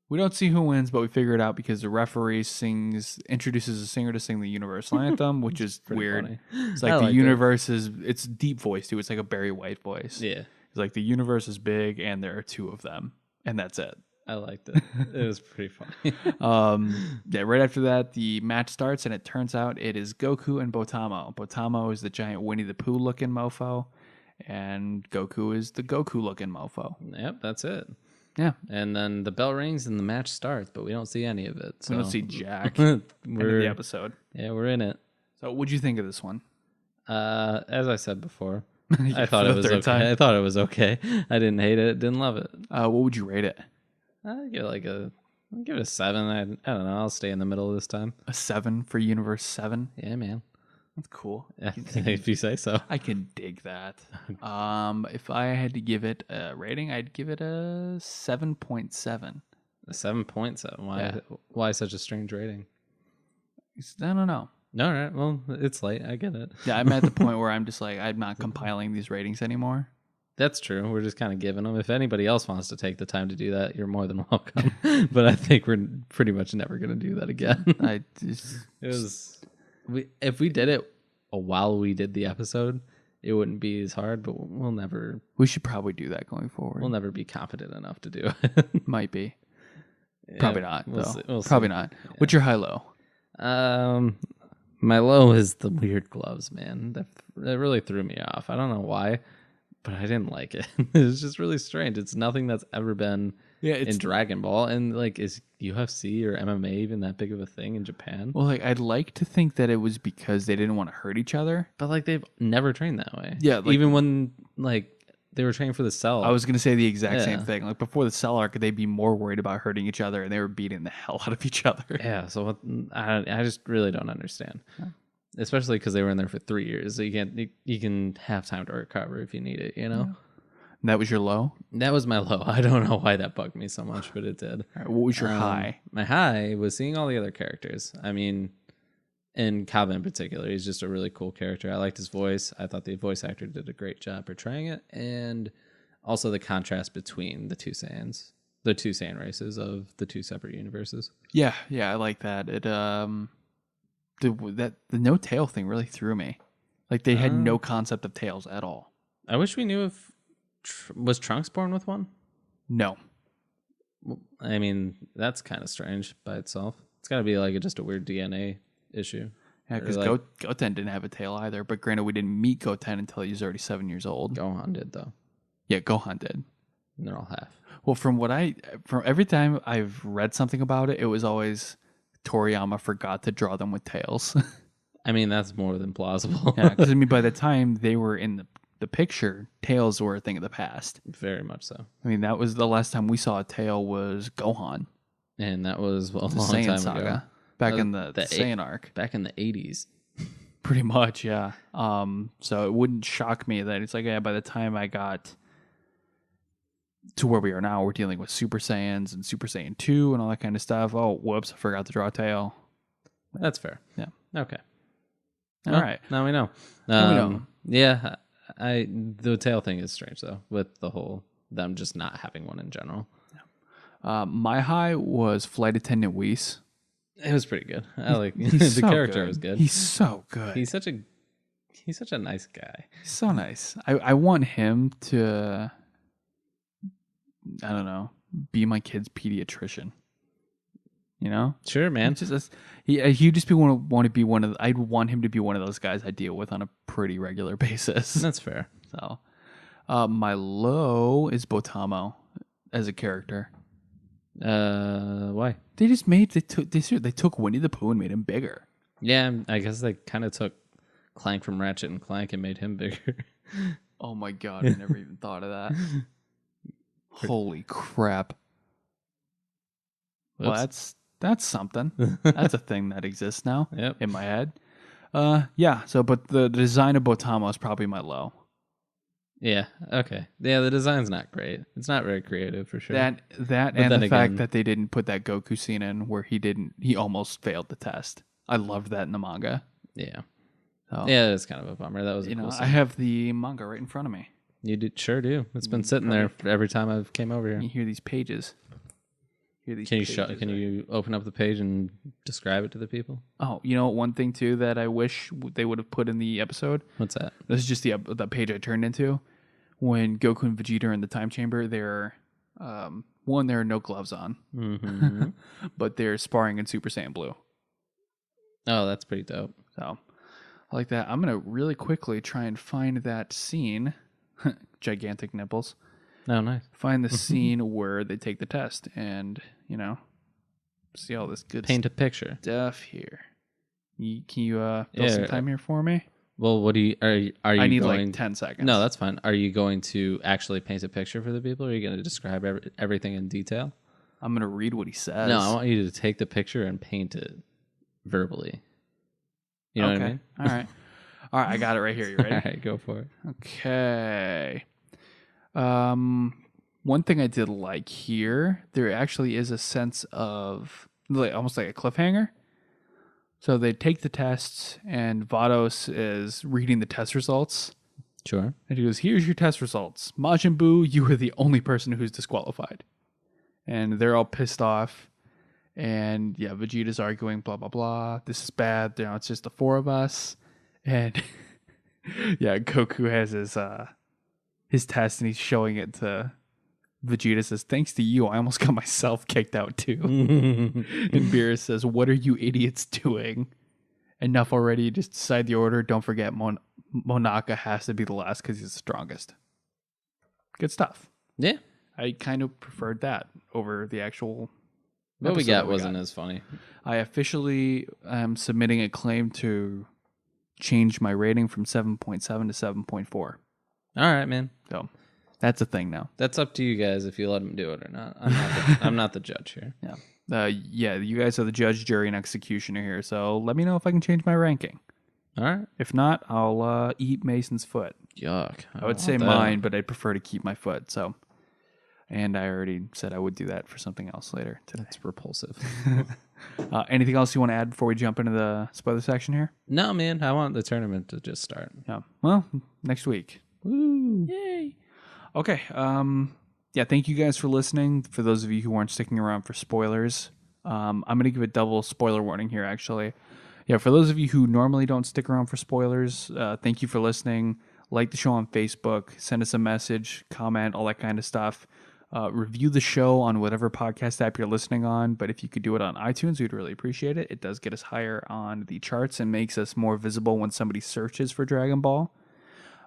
We don't see who wins, but we figure it out because the referee introduces a singer to sing the Universal Anthem, which is weird. Funny. It's like the universe it's deep voice too. It's like a Barry White voice. Yeah. It's like the universe is big and there are two of them. And that's it. I liked it. It was pretty funny. Right after that, the match starts, and it turns out it is Goku and Botamo. Botamo is the giant Winnie the Pooh looking mofo, and Goku is the Goku looking mofo. Yep, that's it. Yeah. And then the bell rings and the match starts, but we don't see any of it. So. We don't see Jack in the episode. Yeah, we're in it. So what'd you think of this one? As I said before, I thought it was okay. I thought it was okay. I didn't hate it. Didn't love it. What would you rate it? I'll give it a 7. I don't know. I'll stay in the middle this time. A 7 for Universe 7? Yeah, man. That's cool. If you say so. I can dig that. If I had to give it a rating, I'd give it a 7.7. A 7.7? Why such a strange rating? I don't know. All right. Well, it's late. I get it. Yeah, I'm at the point where I'm just like, I'm not compiling these ratings anymore. That's true. We're just kind of giving them. If anybody else wants to take the time to do that, you're more than welcome. But I think we're pretty much never going to do that again. If we did it while we did the episode, it wouldn't be as hard. But we'll never. We should probably do that going forward. We'll never be competent enough to do it. Might be. Yeah, probably not. We'll probably see. not. Yeah. What's your high low? My low is the weird gloves, man. That really threw me off. I don't know why. But I didn't like it. It was just really strange. It's nothing that's ever been in Dragon Ball. And like, is UFC or MMA even that big of a thing in Japan? Well, like, I'd like to think that it was because they didn't want to hurt each other. But like, they've never trained that way. Yeah. Like, even when like they were training for the Cell. I was going to say the exact same thing. Like before the Cell arc, they'd be more worried about hurting each other, and they were beating the hell out of each other. Yeah. So I just really don't understand. Huh. Especially because they were in there for 3 years. So you can have time to recover if you need it, you know? Yeah. And that was your low? That was my low. I don't know why that bugged me so much, but it did. All right, what was your high? My high was seeing all the other characters. I mean, and Kaba in particular. He's just a really cool character. I liked his voice. I thought the voice actor did a great job portraying it. And also the contrast between the two Saiyans. The two Saiyan races of the two separate universes. Yeah, I like that. It the no tail thing really threw me. Like they had no concept of tails at all. I wish we knew if was Trunks born with one. No. I mean, that's kind of strange by itself. It's got to be like just a weird DNA issue. Yeah, because like, Goten didn't have a tail either. But granted, we didn't meet Goten until he was already 7 years old. Gohan did, though. Yeah, Gohan did. And they're all half. Well, from every time I've read something about it, it was always Toriyama forgot to draw them with tails. I mean, that's more than plausible. Yeah, because I mean, by the time they were in the picture, tails were a thing of the past. Very much so. I mean, that was the last time we saw a tail was Gohan. And that was a long Saiyan time saga. ago. Back in the Saiyan arc. Back in the 80s. Pretty much, yeah. So it wouldn't shock me that it's like, yeah, by the time I got to where we are now, we're dealing with Super Saiyans and Super Saiyan 2 and all that kind of stuff. Oh, whoops, I forgot to draw a tail. That's fair. Yeah. Okay. All right. Now we know. Now we know. Yeah, the tail thing is strange, though, with the whole them just not having one in general. My high was Flight Attendant Whis. It was pretty good. I like the so character good. was good. He's so good. He's such a nice guy. He's so nice. I want him to, I don't know, be my kid's pediatrician. You know? Sure, man. He'd just want to be one of. I'd want him to be one of those guys I deal with on a pretty regular basis. That's fair. So, my low is Botamo as a character. Why? They took Winnie the Pooh and made him bigger. Yeah, I guess they kind of took Clank from Ratchet and Clank and made him bigger. Oh my god, I never even thought of that. Holy crap. Whoops. Well, that's something. That's a thing that exists now in my head. Yeah, but the design of Botamo is probably my low. Yeah, okay. Yeah, the design's not great. It's not very creative for sure. That and the fact that they didn't put that Goku scene in where he almost failed the test. I loved that in the manga. Yeah. So, yeah, it's kind of a bummer. That was a cool scene. I have the manga right in front of me. You sure do. It's been sitting there every time I've came over here. You hear these pages. Can you open up the page and describe it to the people? Oh, one thing too that I wish they would have put in the episode. What's that? This is just the page I turned into. When Goku and Vegeta are in the time chamber, there are no gloves on, but they're sparring in Super Saiyan Blue. Oh, that's pretty dope. So, I like that. I'm gonna really quickly try and find that scene. Gigantic nipples. Oh, nice. Find the scene where they take the test and, see all this good paint a picture stuff here. Can you fill some time here for me? Well, what do you are you I need going, like 10 seconds. No, that's fine. Are you going to actually paint a picture for the people, or are you going to describe everything in detail? I'm going to read what he says. No, I want you to take the picture and paint it verbally. You know what I mean? All right, I got it right here. You ready? All right, go for it. Okay. One thing I did like here, there actually is a sense of almost like a cliffhanger. So they take the tests, and Vados is reading the test results. Sure. And he goes, "Here's your test results. Majin Buu, you are the only person who's disqualified." And they're all pissed off. And yeah, Vegeta's arguing, blah, blah, blah. This is bad. It's just the four of us. And yeah, Goku has his test, and he's showing it to Vegeta. Says, "Thanks to you, I almost got myself kicked out too." And Beerus says, "What are you idiots doing? Enough already. Just decide the order. Don't forget, Monaka has to be the last because he's the strongest." Good stuff. Yeah. I kind of preferred that over the actual. What we got wasn't as funny. I officially am submitting a claim to change my rating from 7.7 to 7.4. All right, man. So that's a thing now. That's up to you guys if you let him do it or not. I'm not the judge here. Yeah. You guys are the judge, jury, and executioner here. So let me know if I can change my ranking. All right. If not, I'll eat Mason's foot. Yuck. I would say mine, but I'd prefer to keep my foot. So, and I already said I would do that for something else later today. That's repulsive. Anything else you want to add before we jump into the spoiler section here? No, man. I want the tournament to just start. Yeah. Well, next week. Woo. Yay. Okay. Yeah, thank you guys for listening. For those of you who aren't sticking around for spoilers, I'm going to give a double spoiler warning here, actually. Yeah, for those of you who normally don't stick around for spoilers, thank you for listening. Like the show on Facebook, send us a message, comment, all that kind of stuff. Review the show on whatever podcast app you're listening on, but if you could do it on iTunes, we'd really appreciate it. It does get us higher on the charts and makes us more visible when somebody searches for Dragon Ball.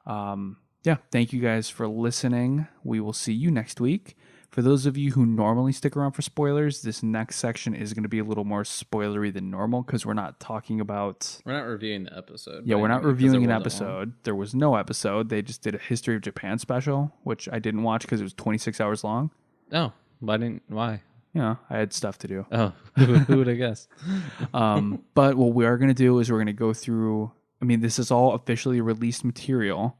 Yeah, thank you guys for listening. We will see you next week. For those of you who normally stick around for spoilers, this next section is going to be a little more spoilery than normal because we're not talking about... We're not reviewing the episode. Yeah, we're not reviewing an episode. There was no episode. They just did a History of Japan special, which I didn't watch because it was 26 hours long. Oh, why? You know, I had stuff to do. Oh, who would have guessed? But what we are going to do is we're going to go through... I mean, this is all officially released material,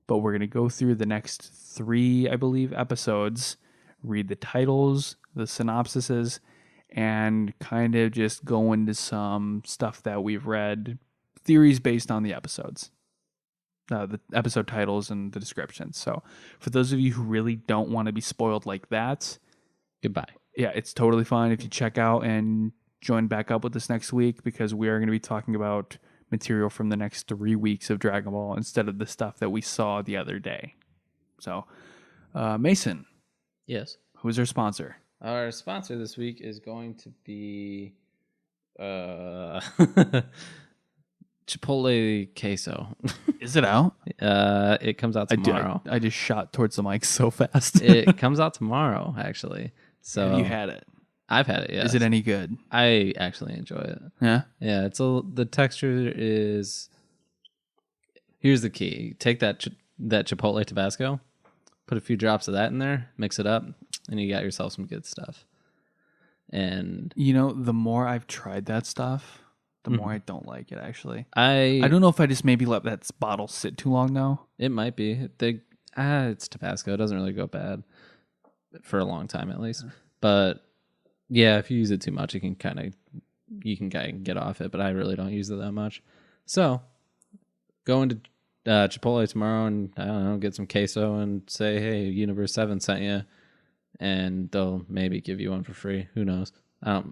but we're going to go through the next 3, I believe, episodes, read the titles, the synopsises, and kind of just go into some stuff that we've read, theories based on the episodes, the episode titles and the descriptions. So for those of you who really don't want to be spoiled like that, goodbye. Yeah, it's totally fine if you check out and join back up with us next week, because we are going to be talking about material from the next 3 weeks of Dragon Ball instead of the stuff that we saw the other day. So, Mason. Yes. Who's our sponsor? Our sponsor this week is going to be Chipotle queso. Is it out? It comes out tomorrow. I just shot towards the mic so fast. It comes out tomorrow, actually. So have you had it? I've had it, yes. Is it any good? I actually enjoy it. Yeah? Yeah, the texture is... Here's the key. Take that Chipotle Tabasco, put a few drops of that in there, mix it up, and you got yourself some good stuff. And... You know, the more I've tried that stuff, the more I don't like it, actually. I don't know if I just maybe let that bottle sit too long, though. It might be. It's Tabasco. It doesn't really go bad for a long time, at least. But... yeah, if you use it too much, you can kind of get off it, but I really don't use it that much. So, go into Chipotle tomorrow and, I don't know, get some queso and say, hey, Universe 7 sent you, and they'll maybe give you one for free. Who knows? I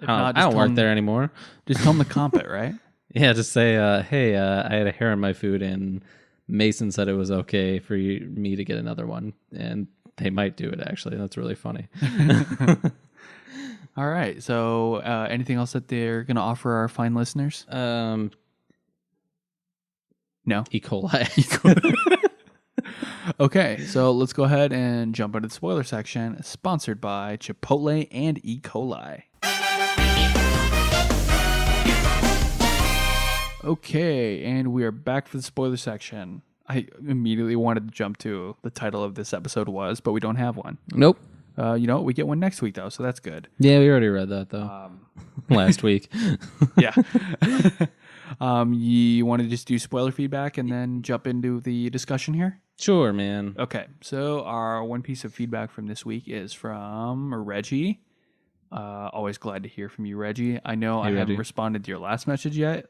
don't work there anymore. Just tell them to comp it, right? Yeah, just say, hey, I had a hair in my food, and Mason said it was okay for me to get another one, and they might do it, actually. That's really funny. All right. So, anything else that they're going to offer our fine listeners? No. E. coli. Okay. So let's go ahead and jump into the spoiler section. Sponsored by Chipotle and E. coli. Okay, and we are back for the spoiler section. I immediately wanted to jump to the title of this episode was, but we don't have one. Nope. You know, we get one next week, though, so that's good. Yeah, we already read that, though. Last week. Yeah. You want to just do spoiler feedback and then jump into the discussion here? Sure, man. Okay, so our one piece of feedback from this week is from Reggie. Always glad to hear from you, Reggie. I know I haven't responded to your last message yet.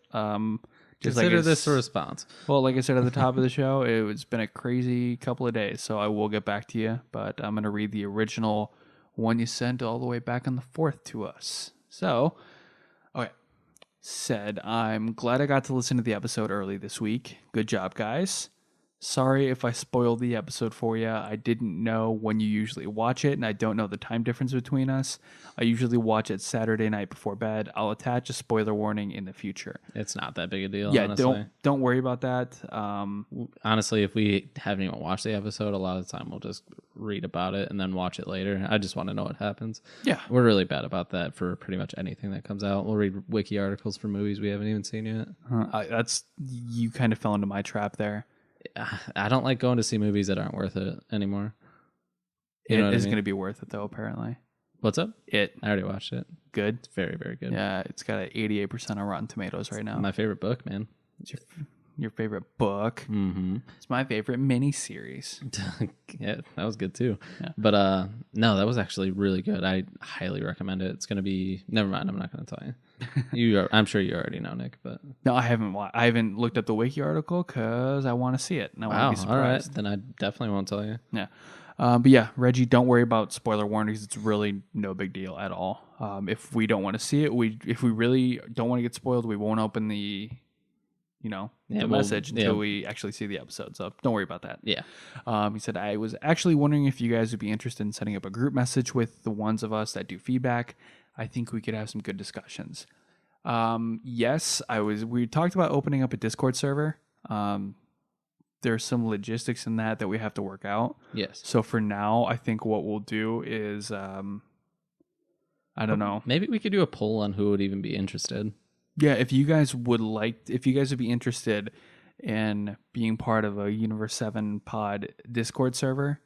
Consider this a response. Well, like I said at the top of the show, it's been a crazy couple of days, so I will get back to you. But I'm going to read the original one you sent all the way back on the 4th to us. So, okay. Said, I'm glad I got to listen to the episode early this week. Good job, guys. Sorry if I spoiled the episode for you. I didn't know when you usually watch it, and I don't know the time difference between us. I usually watch it Saturday night before bed. I'll attach a spoiler warning in the future. It's not that big a deal, yeah, honestly. Don't worry about that. Honestly, if we haven't even watched the episode, a lot of the time we'll just read about it and then watch it later. I just want to know what happens. Yeah. We're really bad about that for pretty much anything that comes out. We'll read wiki articles for movies we haven't even seen yet. You kind of fell into my trap there. I don't like going to see movies that aren't worth it anymore. It is going to be worth it, though, apparently. What's up? I already watched it. Good? It's very, very good. Yeah, it's got an 88% on Rotten Tomatoes right now. My favorite book, man. It's your favorite book. Mm-hmm. It's my favorite mini-series. Yeah, that was good, too. Yeah. But, no, that was actually really good. I highly recommend it. It's going to be... Never mind, I'm not going to tell you. I'm sure you already know, Nick, but... No, I haven't looked up the wiki article because I want to see it. And I want to be surprised. All right. Then I definitely won't tell you. Yeah. But yeah, Reggie, don't worry about spoiler warnings. It's really no big deal at all. If we don't want to see it, if we really don't want to get spoiled, we won't open the message until we actually see the episode. So don't worry about that. Yeah. He said, I was actually wondering if you guys would be interested in setting up a group message with the ones of us that do feedback. I think we could have some good discussions. Yes, we talked about opening up a Discord server. There's some logistics in that we have to work out. Yes. So for now, I think what we'll do is, I don't know. Maybe we could do a poll on who would even be interested. Yeah, if you guys would be interested in being part of a Universe 7 Pod Discord server,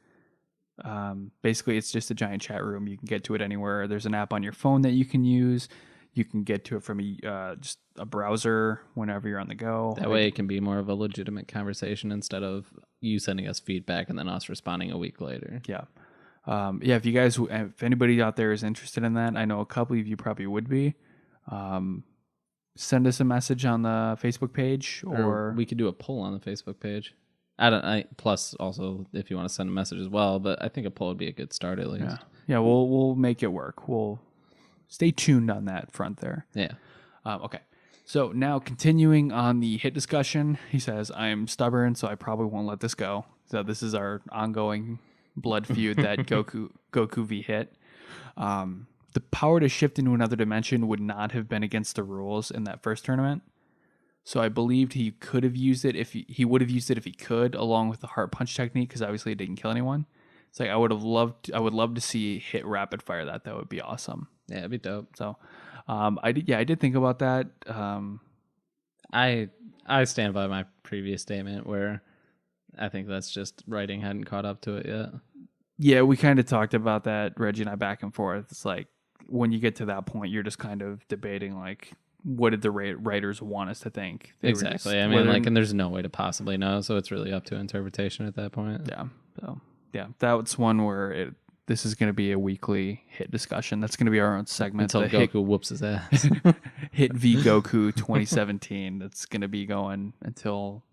basically it's just a giant chat room. You can get to it anywhere. There's an app on your phone that you can use. You can get to it from just a browser whenever you're on the go. That way it can be more of a legitimate conversation instead of you sending us feedback and then us responding a week later. Yeah. If anybody out there is interested in that, I know a couple of you probably would be. Send us a message on the Facebook page, or we could do a poll on the Facebook page. Plus, also, if you want to send a message as well, but I think a poll would be a good start at least. Yeah, we'll make it work. We'll stay tuned on that front there. Yeah. Okay. So now continuing on the hit discussion, he says, I am stubborn, so I probably won't let this go. So this is our ongoing blood feud that Goku v Hit. The power to shift into another dimension would not have been against the rules in that first tournament. So I believed he could have used it if he would have used it if he could, along with the heart punch technique, because obviously it didn't kill anyone. It's like I would love to see Hit rapid fire that. That would be awesome. Yeah, it'd be dope. So I did think about that. I stand by my previous statement where I think that's just writing hadn't caught up to it yet. Yeah, we kind of talked about that, Reggie and I, back and forth. It's like when you get to that point, you're just kind of debating, like, what did the writers want us to think? Exactly. I mean, and there's no way to possibly know, so it's really up to interpretation at that point. Yeah. So, yeah, that's one where this is going to be a weekly Hit discussion. That's going to be our own segment. Until Goku whoops his ass. Hit v Goku 2017. That's going to be going until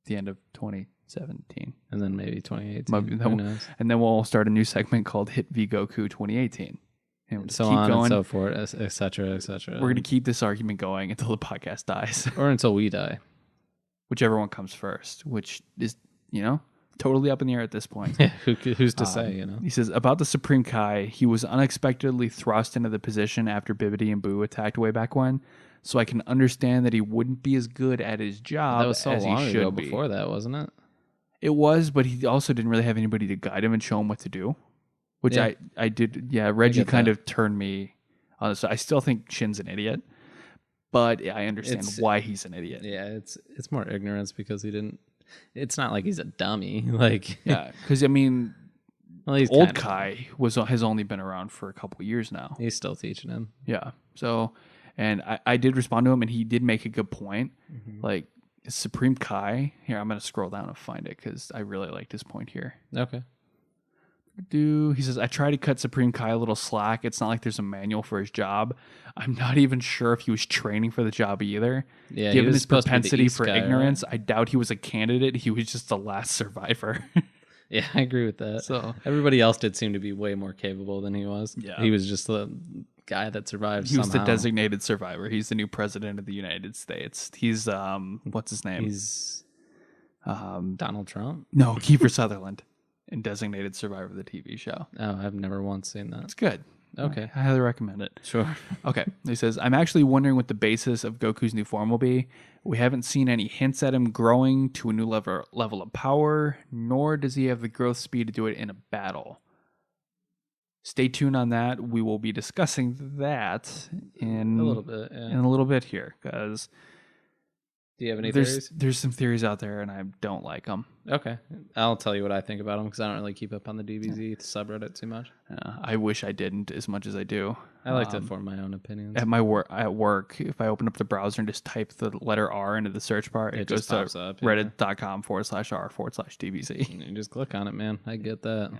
the end of 2017. And then maybe 2018. Who knows? And then we'll start a new segment called Hit v Goku 2018. And so on and so forth, et cetera, et cetera. We're going to keep this argument going until the podcast dies. Or until we die. Whichever one comes first, which is, totally up in the air at this point. Yeah, who's to say, He says, about the Supreme Kai, he was unexpectedly thrust into the position after Bibbidi and Boo attacked way back when, so I can understand that he wouldn't be as good at his job that was so as long he should ago be. Before that, wasn't it? It was, but he also didn't really have anybody to guide him and show him what to do, which I did. Yeah, Reggie kind of turned me on this. I still think Shin's an idiot, but I understand why he's an idiot. Yeah, it's more ignorance because he didn't. It's not like he's a dummy. Yeah, because I mean, old Kai has only been around for a couple of years now. He's still teaching him. Yeah. So, and I did respond to him, and he did make a good point. Mm-hmm. Like Supreme Kai. Here, I'm gonna scroll down and find it because I really liked his point here. Okay. He says, I try to cut Supreme Kai a little slack. It's not like there's a manual for his job. I'm not even sure if he was training for the job either. Yeah, given his propensity for ignorance, right? I doubt he was a candidate. He was just the last survivor. Yeah, I agree with that. So everybody else did seem to be way more capable than he was. Yeah. He was just the guy that survived. He was the designated survivor. He's the new president of the United States. He's what's his name? He's Donald Trump? No, Kiefer Sutherland. And designated survivor of the TV show. Oh, I've never once seen that. It's good. Okay. I highly recommend it. Sure. Okay. He says, I'm actually wondering what the basis of Goku's new form will be. We haven't seen any hints at him growing to a new level of power, nor does he have the growth speed to do it in a battle. Stay tuned on that. We will be discussing that in a little bit, in a little bit here, because do you have any theories? There's some theories out there, and I don't like them. Okay. I'll tell you what I think about them, because I don't really keep up on the DBZ subreddit too much. I wish I didn't as much as I do. I like to form my own opinions. At work, if I open up the browser and just type the letter R into the search bar, it goes to up, reddit.com/r/DBZ. You just click on it, man. I get that.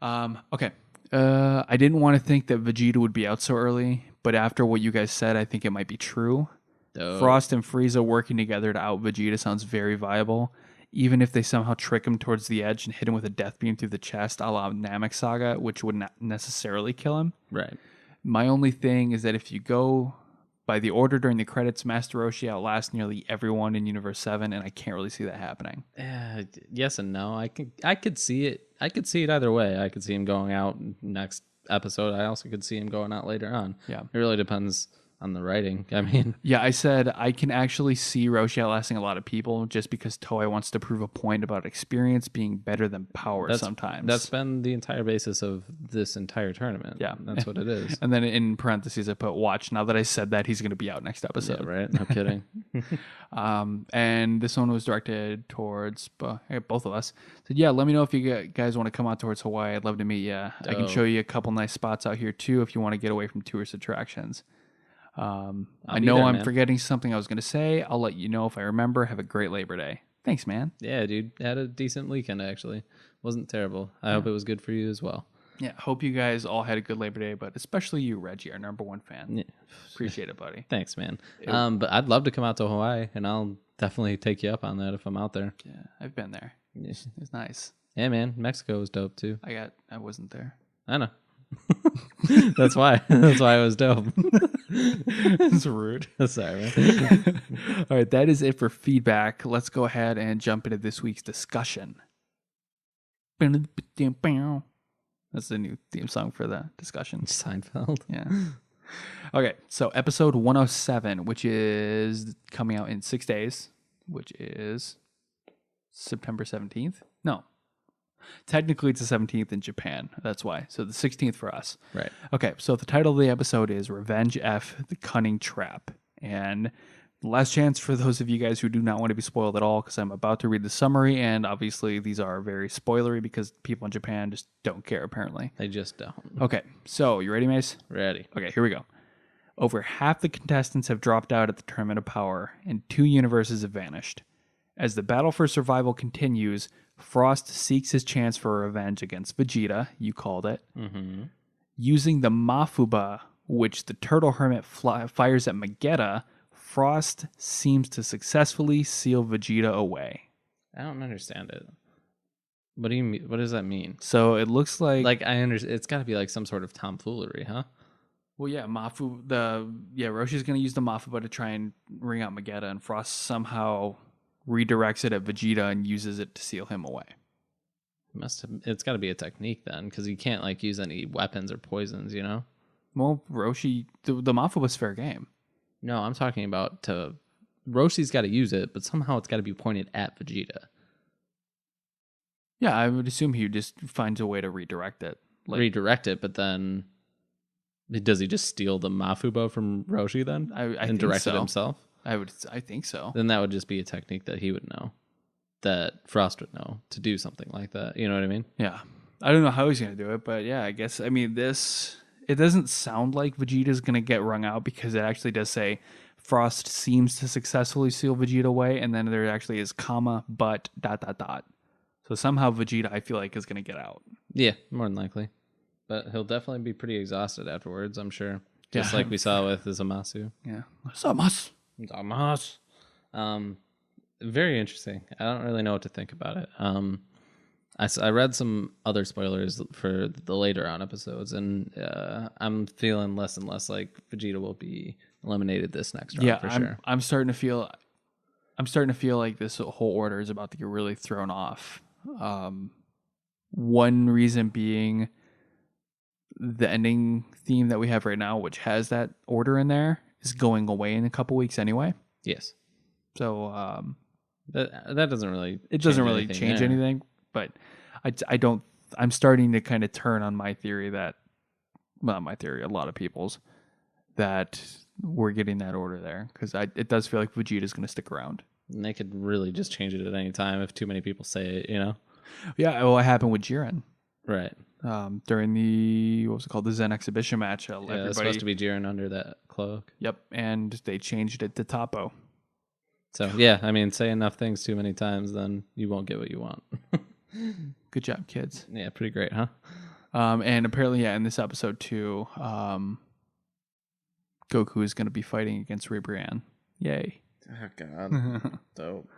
Yeah. Okay. I didn't want to think that Vegeta would be out so early, but after what you guys said, I think it might be true. Frost and Frieza working together to out Vegeta sounds very viable. even if they somehow trick him towards the edge and hit him with a death beam through the chest, a la Namek Saga, which would not necessarily kill him. Right. My only thing is that if you go by the order during the credits, Master Roshi outlasts nearly everyone in Universe 7, and I can't really see that happening. Yes and no. I could see it. I could see it either way. I could see him going out next episode. I also could see him going out later on. Yeah. It really depends on the writing. I mean, yeah, I said I can actually see Roshi outlasting a lot of people just because Toei wants to prove a point about experience being better than power sometimes. That's been the entire basis of this entire tournament. Yeah. That's what it is. And then in parentheses, I put watch. Now that I said that, he's going to be out next episode. Yeah, right? No kidding. And this one was directed towards both of us. Said, yeah, let me know if you guys want to come out towards Hawaii. I'd love to meet you. I can show you a couple nice spots out here too if you want to get away from tourist attractions. I know I'm forgetting something I was going to say. I'll let you know if I remember. Have a great Labor Day. Thanks, man. Yeah, dude. Had a decent weekend, actually. Wasn't terrible. I hope it was good for you as well. Yeah, hope you guys all had a good Labor Day, but especially you, Reggie, our number one fan. Yeah. Appreciate it, buddy. Thanks, man. But I'd love to come out to Hawaii, and I'll definitely take you up on that if I'm out there. Yeah, I've been there. Yeah. It's nice. Yeah, man. Mexico was dope, too. I wasn't there. I know. That's why. That's why it was dope. It's rude. Sorry, man. All right, that is it for feedback. Let's go ahead and jump into this week's discussion. That's the new theme song for the discussion. Seinfeld. Yeah. Okay, so episode 107, which is coming out in 6 days, which is September 17th. No. Technically, it's the 17th in Japan. That's why. So the 16th for us. Right. Okay, so the title of the episode is Revenge F, The Cunning Trap. And last chance for those of you guys who do not want to be spoiled at all, because I'm about to read the summary, and obviously these are very spoilery because people in Japan just don't care, apparently. They just don't. Okay, so you ready, Mace? Ready. Okay, here we go. Over half the contestants have dropped out at the Tournament of Power, and 2 universes have vanished. As the battle for survival continues, Frost seeks his chance for revenge against Vegeta, you called it, using the Mafuba, which the Turtle Hermit fires at Magetta. Frost seems to successfully seal Vegeta away. I don't understand it. What do you mean? What does that mean? So it looks like I understand. It's got to be like some sort of tomfoolery, huh? Well, yeah, Roshi's going to use the Mafuba to try and ring out Magetta, and Frost somehow redirects it at Vegeta and uses it to seal him away. It's got to be a technique then, because you can't like use any weapons or poisons, you know? Well, Roshi, the Mafuba's fair game. No, I'm talking about Roshi's got to use it, but somehow it's got to be pointed at Vegeta. Yeah, I would assume he just finds a way to redirect it. Redirect it, but then does he just steal the Mafuba from Roshi then? And direct it himself? I think so. Then that would just be a technique that he would know, that Frost would know to do something like that. You know what I mean? Yeah. I don't know how he's going to do it, but yeah, I guess, it doesn't sound like Vegeta's going to get wrung out because it actually does say Frost seems to successfully seal Vegeta away, and then there actually is comma, but ... So somehow Vegeta, I feel like, is going to get out. Yeah, more than likely. But he'll definitely be pretty exhausted afterwards, I'm sure. Just like we saw with Zamasu. Yeah. Zamasu. Very interesting. I don't really know what to think about it. I read some other spoilers for the later on episodes, and I'm feeling less and less like Vegeta will be eliminated this next round. For sure. I'm starting to feel like this whole order is about to get really thrown off. One reason being the ending theme that we have right now, which has that order in there, is going away in a couple weeks anyway. Yes. So that doesn't really change anything, but I'm starting to kind of turn on my theory that, well, not my theory, a lot of people's, that we're getting that order there, because it does feel like Vegeta's going to stick around. And they could really just change it at any time if too many people say it, you know? Yeah, well, what happened with Jiren? Right. During the, what was it called, the Zen exhibition match. It was supposed to be Jiren under that cloak. Yep, and they changed it to Toppo. So, yeah, I mean, say enough things too many times, then you won't get what you want. Good job, kids. Yeah, pretty great, huh? And apparently, in this episode too, Goku is going to be fighting against Ribrianne. Yay. Oh, God. Dope.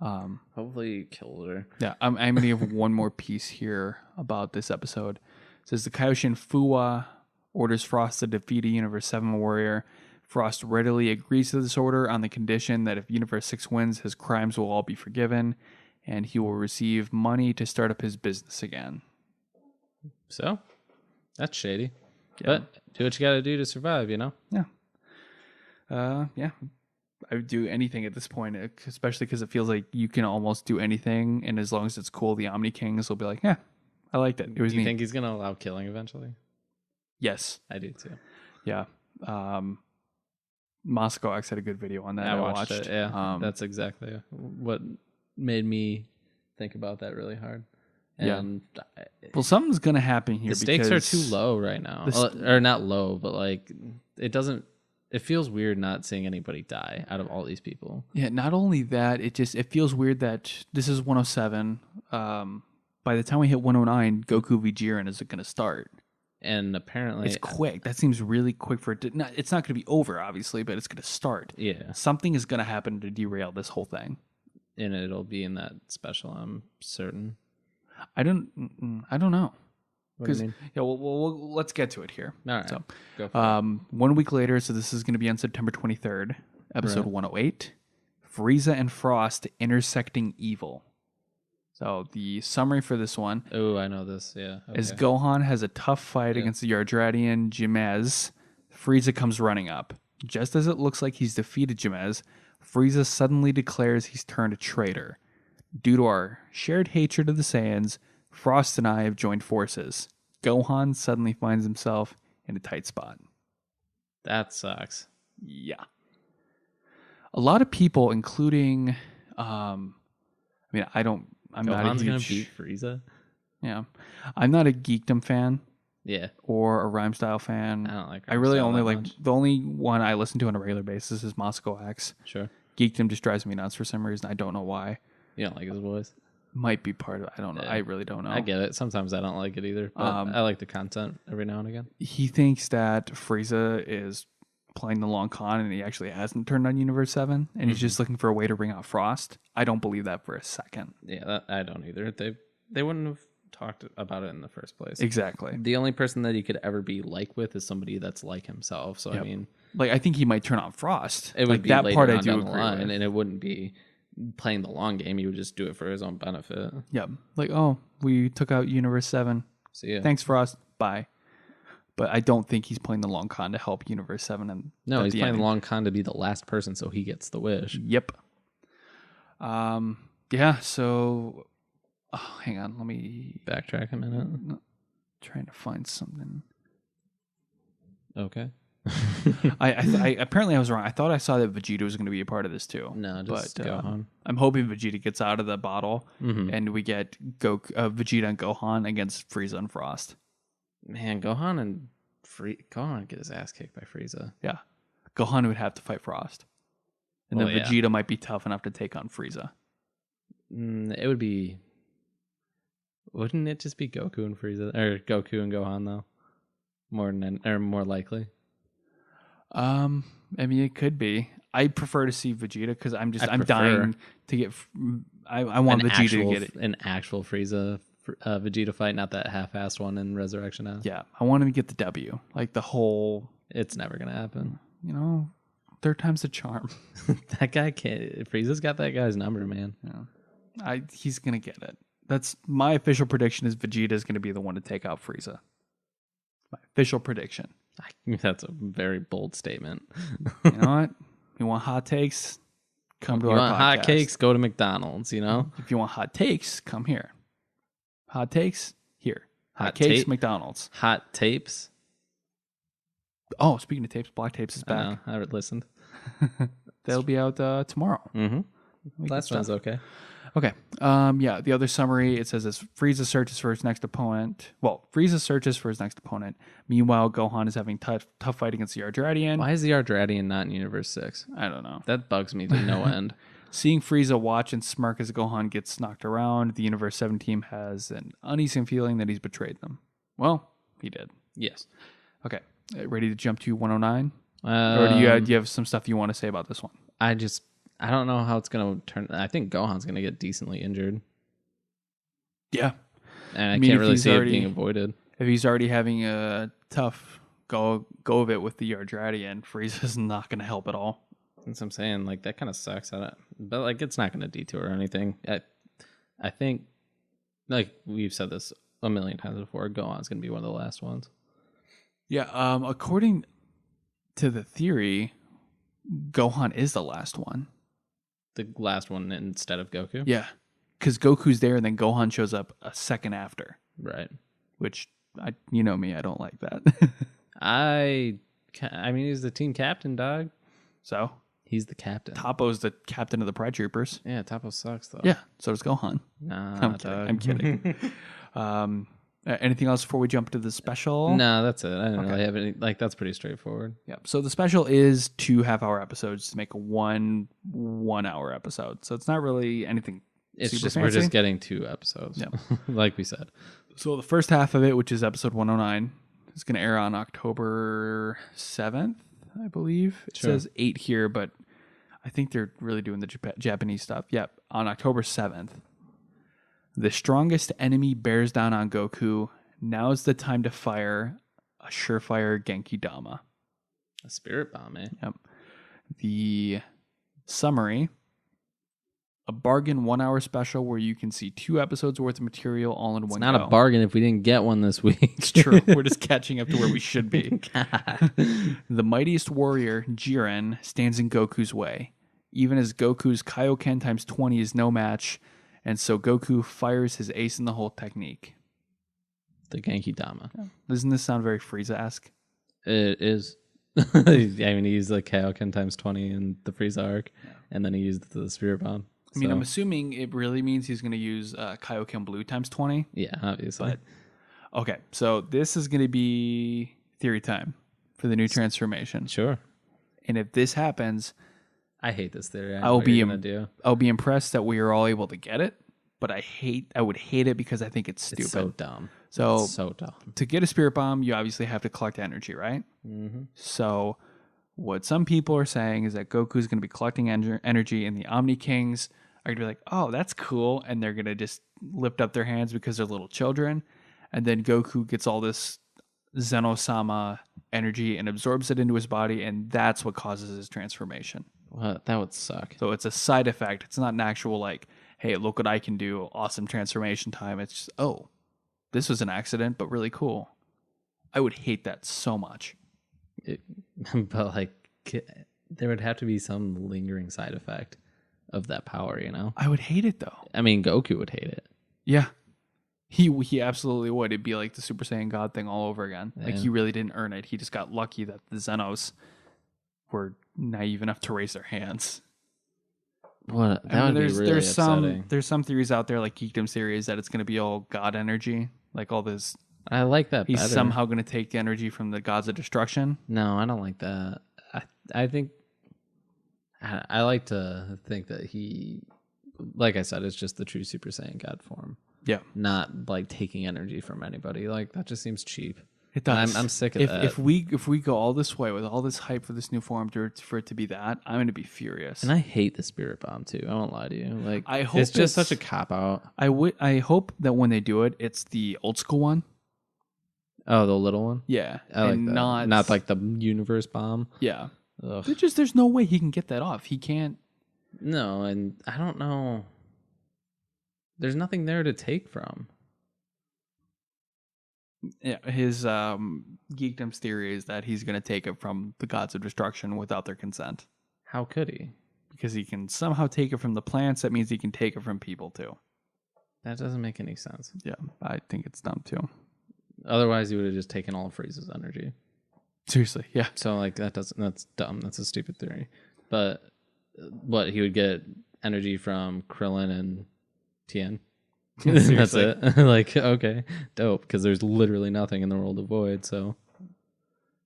Hopefully he killed her. Yeah, I'm going to give one more piece here about this episode. It says the Kaioshin Fuwa orders Frost to defeat a Universe 7 warrior. Frost readily agrees to this order on the condition that if Universe 6 wins, his crimes will all be forgiven, and he will receive money to start up his business again. So, that's shady. Yeah. But do what you got to do to survive, you know? Yeah. Yeah. I would do anything at this point, especially because it feels like you can almost do anything, and as long as it's cool, the Omni Kings will be like, yeah, I liked it. It was Do you neat. think he's going to allow killing eventually? Yes. I do too. Yeah. Moscow X had a good video on that. I watched it. Yeah. That's exactly what made me think about that really hard. And well, something's going to happen here. The stakes are too low right now. Or not low, but like it feels weird not seeing anybody die out of all these people. Yeah, not only that, it feels weird that this is 107. By the time we hit 109, Goku v Jiren is going to start. And apparently it's quick. That seems really quick for it to, it's not going to be over, obviously, but it's going to start. Yeah. Something is going to happen to derail this whole thing. And it'll be in that special, I'm certain. I don't know. What do you mean? Yeah, well, let's get to it here. All right. So, go for it. 1 week later, so this is going to be on September 23rd, episode 108, Frieza and Frost intersecting evil. So the summary for this one. Oh, I know this. Yeah. Okay. As Gohan has a tough fight against the Yardratian Jemez, Frieza comes running up. Just as it looks like he's defeated Jemez, Frieza suddenly declares he's turned a traitor. Due to our shared hatred of the Saiyans, Frost and I have joined forces. Gohan suddenly finds himself in a tight spot. That sucks. Yeah. A lot of people, including, I'm Gohan's not gonna beat Frieza. Yeah, I'm not a Geekdom fan. Yeah, or a Rhyme Style fan. I don't like. I really only like the only one I listen to on a regular basis is Moscow X. Sure. Geekdom just drives me nuts for some reason. I don't know why. You don't like his voice? Might be part of it. I don't know. Yeah. I really don't know. I get it. Sometimes I don't like it either. But I like the content every now and again. He thinks that Frieza is playing the long con and he actually hasn't turned on Universe 7 and he's just looking for a way to bring out Frost. I don't believe that for a second. Yeah, I don't either. They wouldn't have talked about it in the first place. Exactly. The only person that he could ever be like with is somebody that's like himself. So I mean, like I think he might turn on Frost. It would like be that part I do down agree the line, with. and it wouldn't be playing the long game. He would just do it for his own benefit. Yep. Like, oh, we took out Universe 7. See ya. Thanks, Frost. Bye. But I don't think he's playing the long con to help Universe 7. And no, he's playing the long con to be the last person so he gets the wish. Yep. Yeah, so... Oh, hang on. Let me... Backtrack a minute. Trying to find something. Okay. I apparently I was wrong. I thought I saw that Vegeta was going to be a part of this too. No, just Gohan. I'm hoping Vegeta gets out of the bottle and we get Vegeta and Gohan against Frieza and Frost. Man, Gohan get his ass kicked by Frieza. Yeah, Gohan would have to fight Frost, and then Vegeta might be tough enough to take on Frieza. It would be. Wouldn't it just be Goku and Frieza or Goku and Gohan though? More likely. I mean, it could be. I prefer to see Vegeta because I'm dying to get. I want Vegeta to get it. An actual Frieza Vegeta fight, not that half-assed one in Resurrection F. Yeah, I want him to get the W. Like the whole. It's never gonna happen. You know, third time's the charm. That guy can't. Frieza's got that guy's number, man. Yeah, he's gonna get it. That's my official prediction. Is Vegeta is gonna be the one to take out Frieza. My official prediction. That's a very bold statement. You know what? You want hot takes? Come to our podcast. You want hot cakes? Go to McDonald's, you know? If you want hot takes, come here. Hot takes? Here. Hot cakes, McDonald's. Hot tapes? Oh, speaking of tapes, Black Tapes is back. I listened. They'll be out tomorrow. Mm-hmm. Last one's okay. Okay. Yeah, the other summary, it says as Frieza searches for his next opponent. Well, Frieza searches for his next opponent. Meanwhile, Gohan is having tough fight against the Yardratian. Why is the Yardratian not in Universe 6? I don't know. That bugs me to no end. Seeing Frieza watch and smirk as Gohan gets knocked around, the Universe 7 team has an uneasy feeling that he's betrayed them. Well, he did. Yes. Okay. Ready to jump to 109? Or do you have some stuff you want to say about this one? I don't know how it's going to turn. I think Gohan's going to get decently injured. Yeah. And I can't really see it being avoided. If he's already having a tough go of it with the Yardrati, Frieza's not going to help at all. That's what I'm saying. Like, that kind of sucks. But, like, it's not going to detour or anything. I think, like, we've said this a million times before, Gohan's going to be one of the last ones. Yeah, according to the theory, Gohan is the last one. The last one instead of Goku? Yeah, because Goku's there and then Gohan shows up a second after. Right. Which, you know me, I don't like that. I mean, he's the team captain, dog. So? He's the captain. Toppo's the captain of the Pride Troopers. Yeah, Toppo sucks, though. Yeah, so does Gohan. Nah, I'm kidding. Anything else before we jump to the special? No, that's it. I don't really have any. Like, that's pretty straightforward. Yeah. So the special is 2 half-hour episodes to make a 1 1-hour episode. So it's not really anything. It's super just fancy. We're just getting 2 episodes. Yeah. Like we said. So the first half of it, which is episode 109, is going to air on October 7th, I believe. It says 8 here, but I think they're really doing the Japanese stuff. Yep. On October 7th. The strongest enemy bears down on Goku. Now's the time to fire a surefire Genki Dama. A spirit bomb, eh? Yep. The summary. A bargain 1-hour special where you can see 2 episodes worth of material all in one go. It's not a bargain if we didn't get one this week. It's true. We're just catching up to where we should be. The mightiest warrior, Jiren, stands in Goku's way. Even as Goku's Kaioken times 20 is no match, and so Goku fires his ace in the hole technique. The Genki Dama. Yeah. Doesn't this sound very Frieza-esque? It is. I mean, he used like Kaioken times 20 in the Frieza arc, and then he used the Spirit Bomb. I mean, I'm assuming it really means he's going to use Kaioken Blue times 20. Yeah, obviously. But, okay, so this is going to be theory time for the new transformation. Sure. And if this happens... I hate this theory. I'll be impressed that we are all able to get it, but I would hate it because I think it's stupid. It's so dumb. So it's so dumb. To get a spirit bomb, you obviously have to collect energy, right? Mm-hmm. So what some people are saying is that Goku's going to be collecting energy, and the Omni Kings are going to be like, "Oh, that's cool," and they're going to just lift up their hands because they're little children, and then Goku gets all this Zeno-sama energy and absorbs it into his body, and that's what causes his transformation. Well, that would suck. So it's a side effect. It's not an actual like, hey, look what I can do. Awesome transformation time. It's just, oh, this was an accident, but really cool. I would hate that so much. But like, there would have to be some lingering side effect of that power, you know? I would hate it though. I mean, Goku would hate it. Yeah. He absolutely would. It'd be like the Super Saiyan God thing all over again. Yeah. Like he really didn't earn it. He just got lucky that the Zenos were naive enough to raise their hands. What? That would be really upsetting. There's some theories out there, like Geekdom series, that it's going to be all God energy, like all this. I like that. He's somehow going to take the energy from the gods of destruction. No, I don't like that. I think I like to think that he, like I said, it's just the true Super Saiyan God form. Yeah, not like taking energy from anybody. Like that just seems cheap. It does. I'm sick of that. If we go all this way with all this hype for this new form for it to be that, I'm going to be furious. And I hate the Spirit Bomb too. I won't lie to you. Like I hope it's just such a cop out. I hope that when they do it, it's the old school one. Oh, the little one. Yeah, I like that. Not like the universe bomb. Yeah. There's no way he can get that off. He can't. No, and I don't know. There's nothing there to take from. Yeah, his geekdom's theory is that he's going to take it from the gods of destruction without their consent. How could he? Because he can somehow take it from the plants. That means he can take it from people too. That doesn't make any sense. Yeah, I think it's dumb too. Otherwise, he would have just taken all of Frieza's energy. Seriously, yeah. So like that's dumb. That's a stupid theory. But what, he would get energy from Krillin and Tien? That's it. Like, okay, dope. Because there's literally nothing in the world of Void. So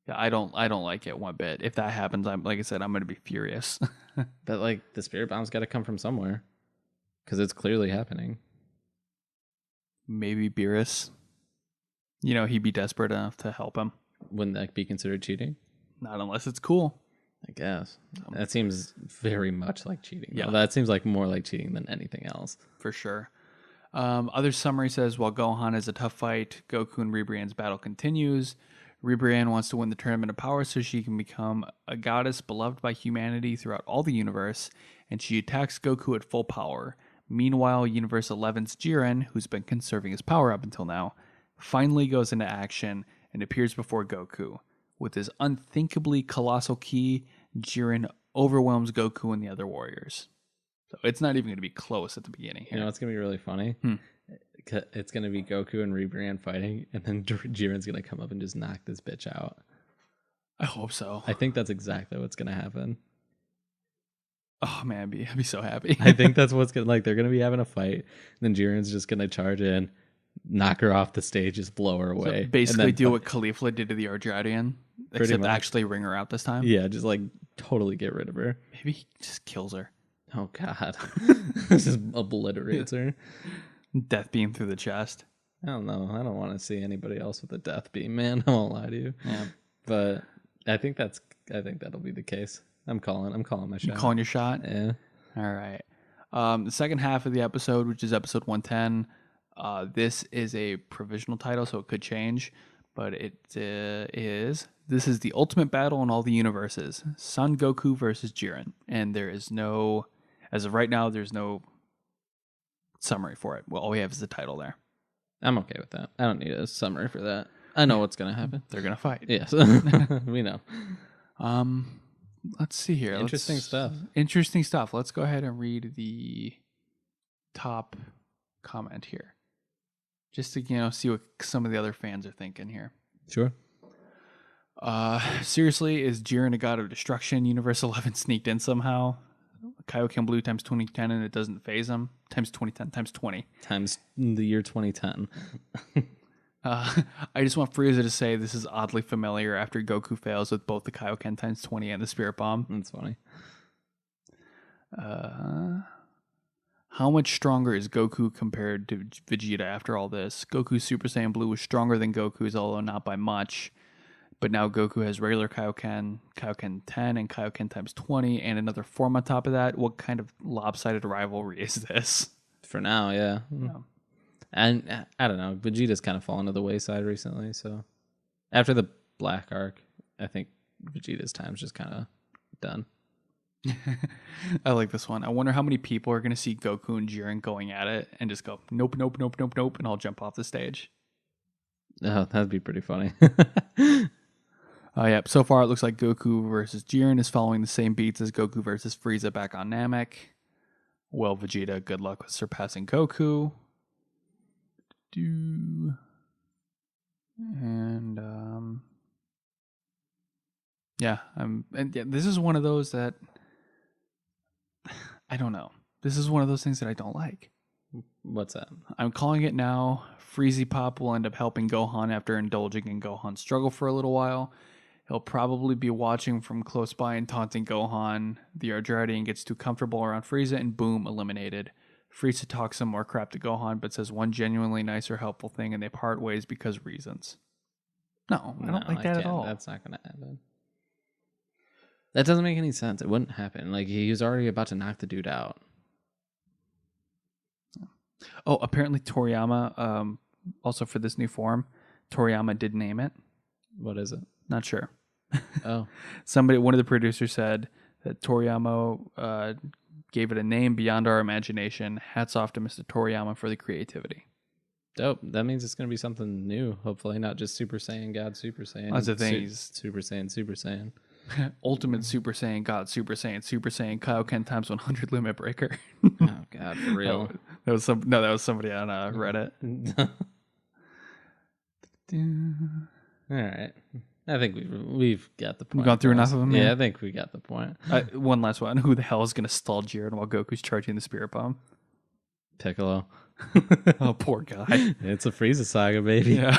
yeah, I don't like it one bit. If that happens, like I said, I'm going to be furious. But like the Spirit Bomb's got to come from somewhere, because it's clearly happening. Maybe Beerus. You know, he'd be desperate enough to help him. Wouldn't that be considered cheating? Not unless it's cool. I guess. That seems very much like cheating. Yeah. That seems like more like cheating than anything else. For sure. Other summary says, while Gohan is a tough fight, Goku and Ribrianne's battle continues. Ribrianne wants to win the Tournament of Power so she can become a goddess beloved by humanity throughout all the universe, and she attacks Goku at full power. Meanwhile, Universe 11's Jiren, who's been conserving his power up until now, finally goes into action and appears before Goku. With his unthinkably colossal ki, Jiren overwhelms Goku and the other warriors. So it's not even going to be close at the beginning here. You know what's going to be really funny? It's going to be Goku and Ribrianne fighting, and then Jiren's going to come up and just knock this bitch out. I hope so. I think that's exactly what's going to happen. Oh, man, I'd be so happy. I think that's what's going to, like, they're going to be having a fight, and then Jiren's just going to charge in, knock her off the stage, just blow her away. So basically do what Caulifla did to the Arjadian, except actually ring her out this time. Yeah, just, like, totally get rid of her. Maybe he just kills her. Oh, God. Just obliterates her. Death beam through the chest. I don't know. I don't want to see anybody else with a death beam, man. I won't lie to you. Yeah. But I think that'll be the case. I'm calling my shot. You calling your shot? Yeah. All right. The second half of the episode, which is episode 110, this is a provisional title, so it could change. But this is the ultimate battle in all the universes. Son Goku versus Jiren. And there is no, as of right now, there's no summary for it. Well, all we have is the title there. I'm okay with that. I don't need a summary for that. I know what's going to happen. They're going to fight. Yes. We know. Let's see here. Interesting stuff. Interesting stuff. Let's go ahead and read the top comment here. Just to, see what some of the other fans are thinking here. Sure. Seriously, is Jiren a god of destruction? Universe 11 sneaked in somehow. Kaioken Blue times 2010 and it doesn't phase him. Times 2010, times 20. Times the year 2010. I just want Frieza to say this is oddly familiar after Goku fails with both the Kaioken times 20 and the Spirit Bomb. That's funny. How much stronger is Goku compared to Vegeta after all this? Goku's Super Saiyan Blue was stronger than Goku's, although not by much. But now Goku has regular Kaioken, Kaioken 10, and Kaioken times 20, and another form on top of that. What kind of lopsided rivalry is this? For now, yeah. And I don't know. Vegeta's kind of fallen to the wayside recently. So after the Black Arc, I think Vegeta's time's just kind of done. I like this one. I wonder how many people are going to see Goku and Jiren going at it and just go, nope, nope, nope, nope, nope, and I'll jump off the stage. Oh, that'd be pretty funny. Yeah. So far, it looks like Goku versus Jiren is following the same beats as Goku versus Frieza back on Namek. Well, Vegeta, good luck with surpassing Goku. This is one of those that I don't know. This is one of those things that I don't like. What's that? I'm calling it now. Freezy Pop will end up helping Gohan after indulging in Gohan's struggle for a little while. He'll probably be watching from close by and taunting Gohan. The Arjadian gets too comfortable around Frieza and boom, eliminated. Frieza talks some more crap to Gohan, but says one genuinely nice or helpful thing, and they part ways because reasons. No, I don't like that at all. That's not going to happen. That doesn't make any sense. It wouldn't happen. Like, he was already about to knock the dude out. Oh, apparently Toriyama, also for this new form, Toriyama did name it. What is it? Not sure. Oh. One of the producers said that Toriyama gave it a name beyond our imagination. Hats off to Mr. Toriyama for the creativity. Dope. That means it's going to be something new, hopefully. Not just Super Saiyan God, Super Saiyan. That's the thing. Super Saiyan, Super Saiyan. Ultimate Super Saiyan God, Super Saiyan Kaioken times 100 Limit Breaker. Oh, God, for real. That was somebody on Reddit. All right. I think we've got the point. We've gone through enough of them? Yeah, I think we got the point. One last one. Who the hell is going to stall Jiren while Goku's charging the Spirit Bomb? Piccolo. Oh, poor guy. It's a Frieza saga, baby. Yeah.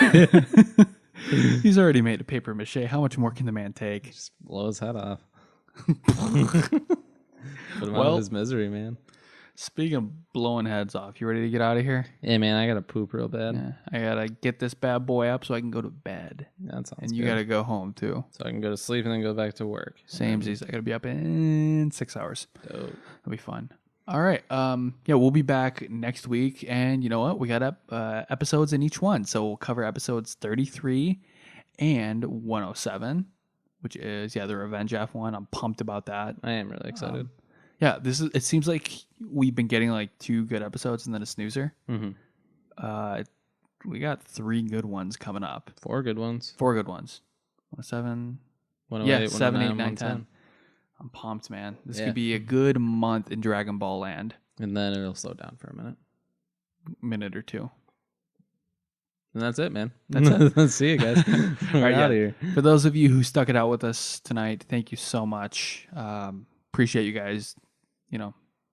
He's already made a paper mache. How much more can the man take? Just blow his head off. Put him out of his misery, man. Speaking of blowing heads off, you ready to get out of here? Yeah, man, I gotta poop real bad. Yeah, I gotta get this bad boy up so I can go to bed. That sounds And you good. Gotta go home too. So I can go to sleep and then go back to work. Samesies. I gotta be up in 6 hours. Dope. It'll be fun. All right. Yeah, we'll be back next week, and you know what? We got episodes in each one, so we'll cover episodes 33 and 107, which is the Revenge F1. I'm pumped about that. I am really excited. Yeah, it seems like we've been getting like 2 good episodes and then a snoozer. Mm-hmm. We got 3 good ones coming up. 4 good ones. 4 good ones. 107. 108, Yeah, 7, 8, 9, 110. 10. I'm pumped, man. This could be a good month in Dragon Ball Land. And then it'll slow down for a minute or 2. And that's it, man. That's it. Let's see you guys. We're out of here. For those of you who stuck it out with us tonight, thank you so much. Appreciate you guys,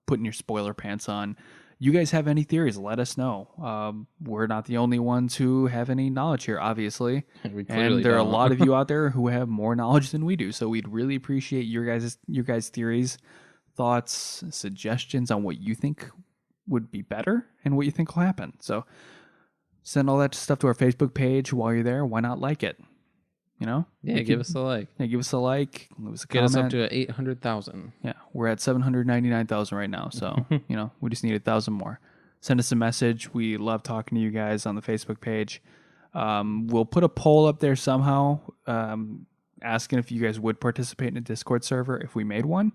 putting your spoiler pants on. You guys have any theories? Let us know. We're not the only ones who have any knowledge here, obviously. And there are a lot of you out there who have more knowledge than we do. So we'd really appreciate your guys' theories, thoughts, suggestions on what you think would be better and what you think will happen. So send all that stuff to our Facebook page while you're there. Why not like it? Yeah, give us a like. Yeah, give us a like. Leave us a Get comment. us up to 800,000. Yeah, we're at 799,000 right now. So, we just need 1,000 more. Send us a message. We love talking to you guys on the Facebook page. We'll put a poll up there somehow asking if you guys would participate in a Discord server if we made one.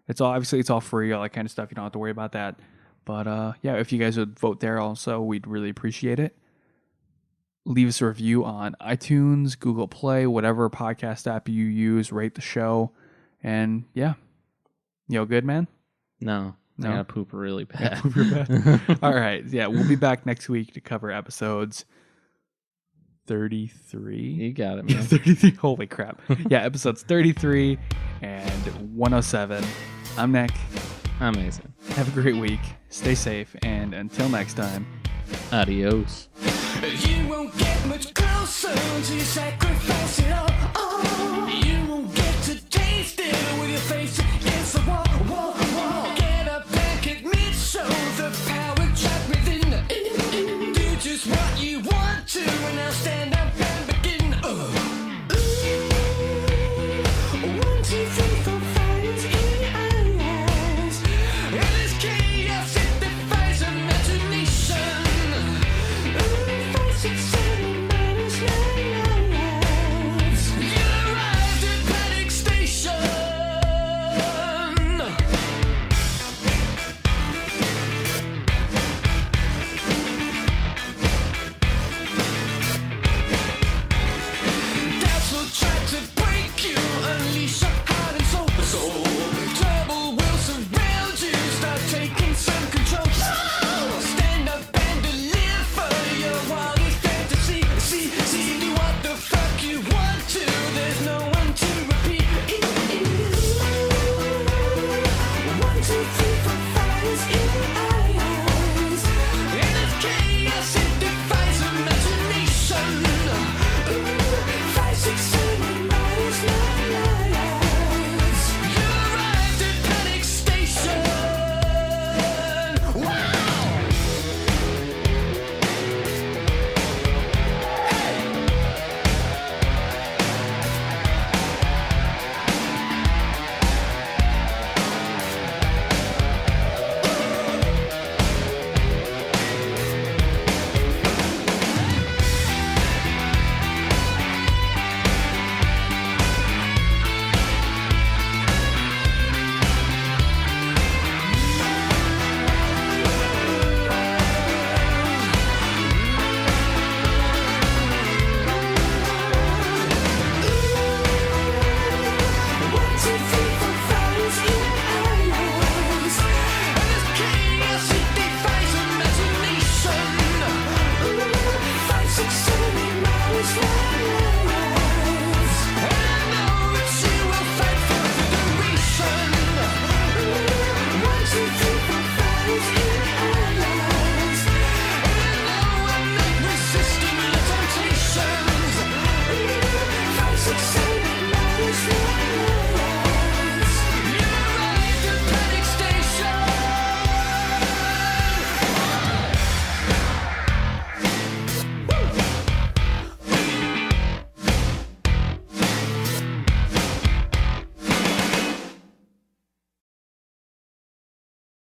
It's all free, all that kind of stuff. You don't have to worry about that. But if you guys would vote there also, we'd really appreciate it. Leave us a review on iTunes, Google Play, whatever podcast app you use. Rate the show. And good, man? No. I gotta poop really bad. Yeah, poop real bad. All right. Yeah, we'll be back next week to cover episodes 33. You got it, man. 33. Holy crap. Yeah, episodes 33 and 107. I'm Nick. I'm Mason. Have a great week. Stay safe. And until next time, adios. You won't get much closer until you sacrifice it all. You won't get to taste it with your face against the wall. Get up and admit, show the power trapped within. Do just what you want to, and I'll stand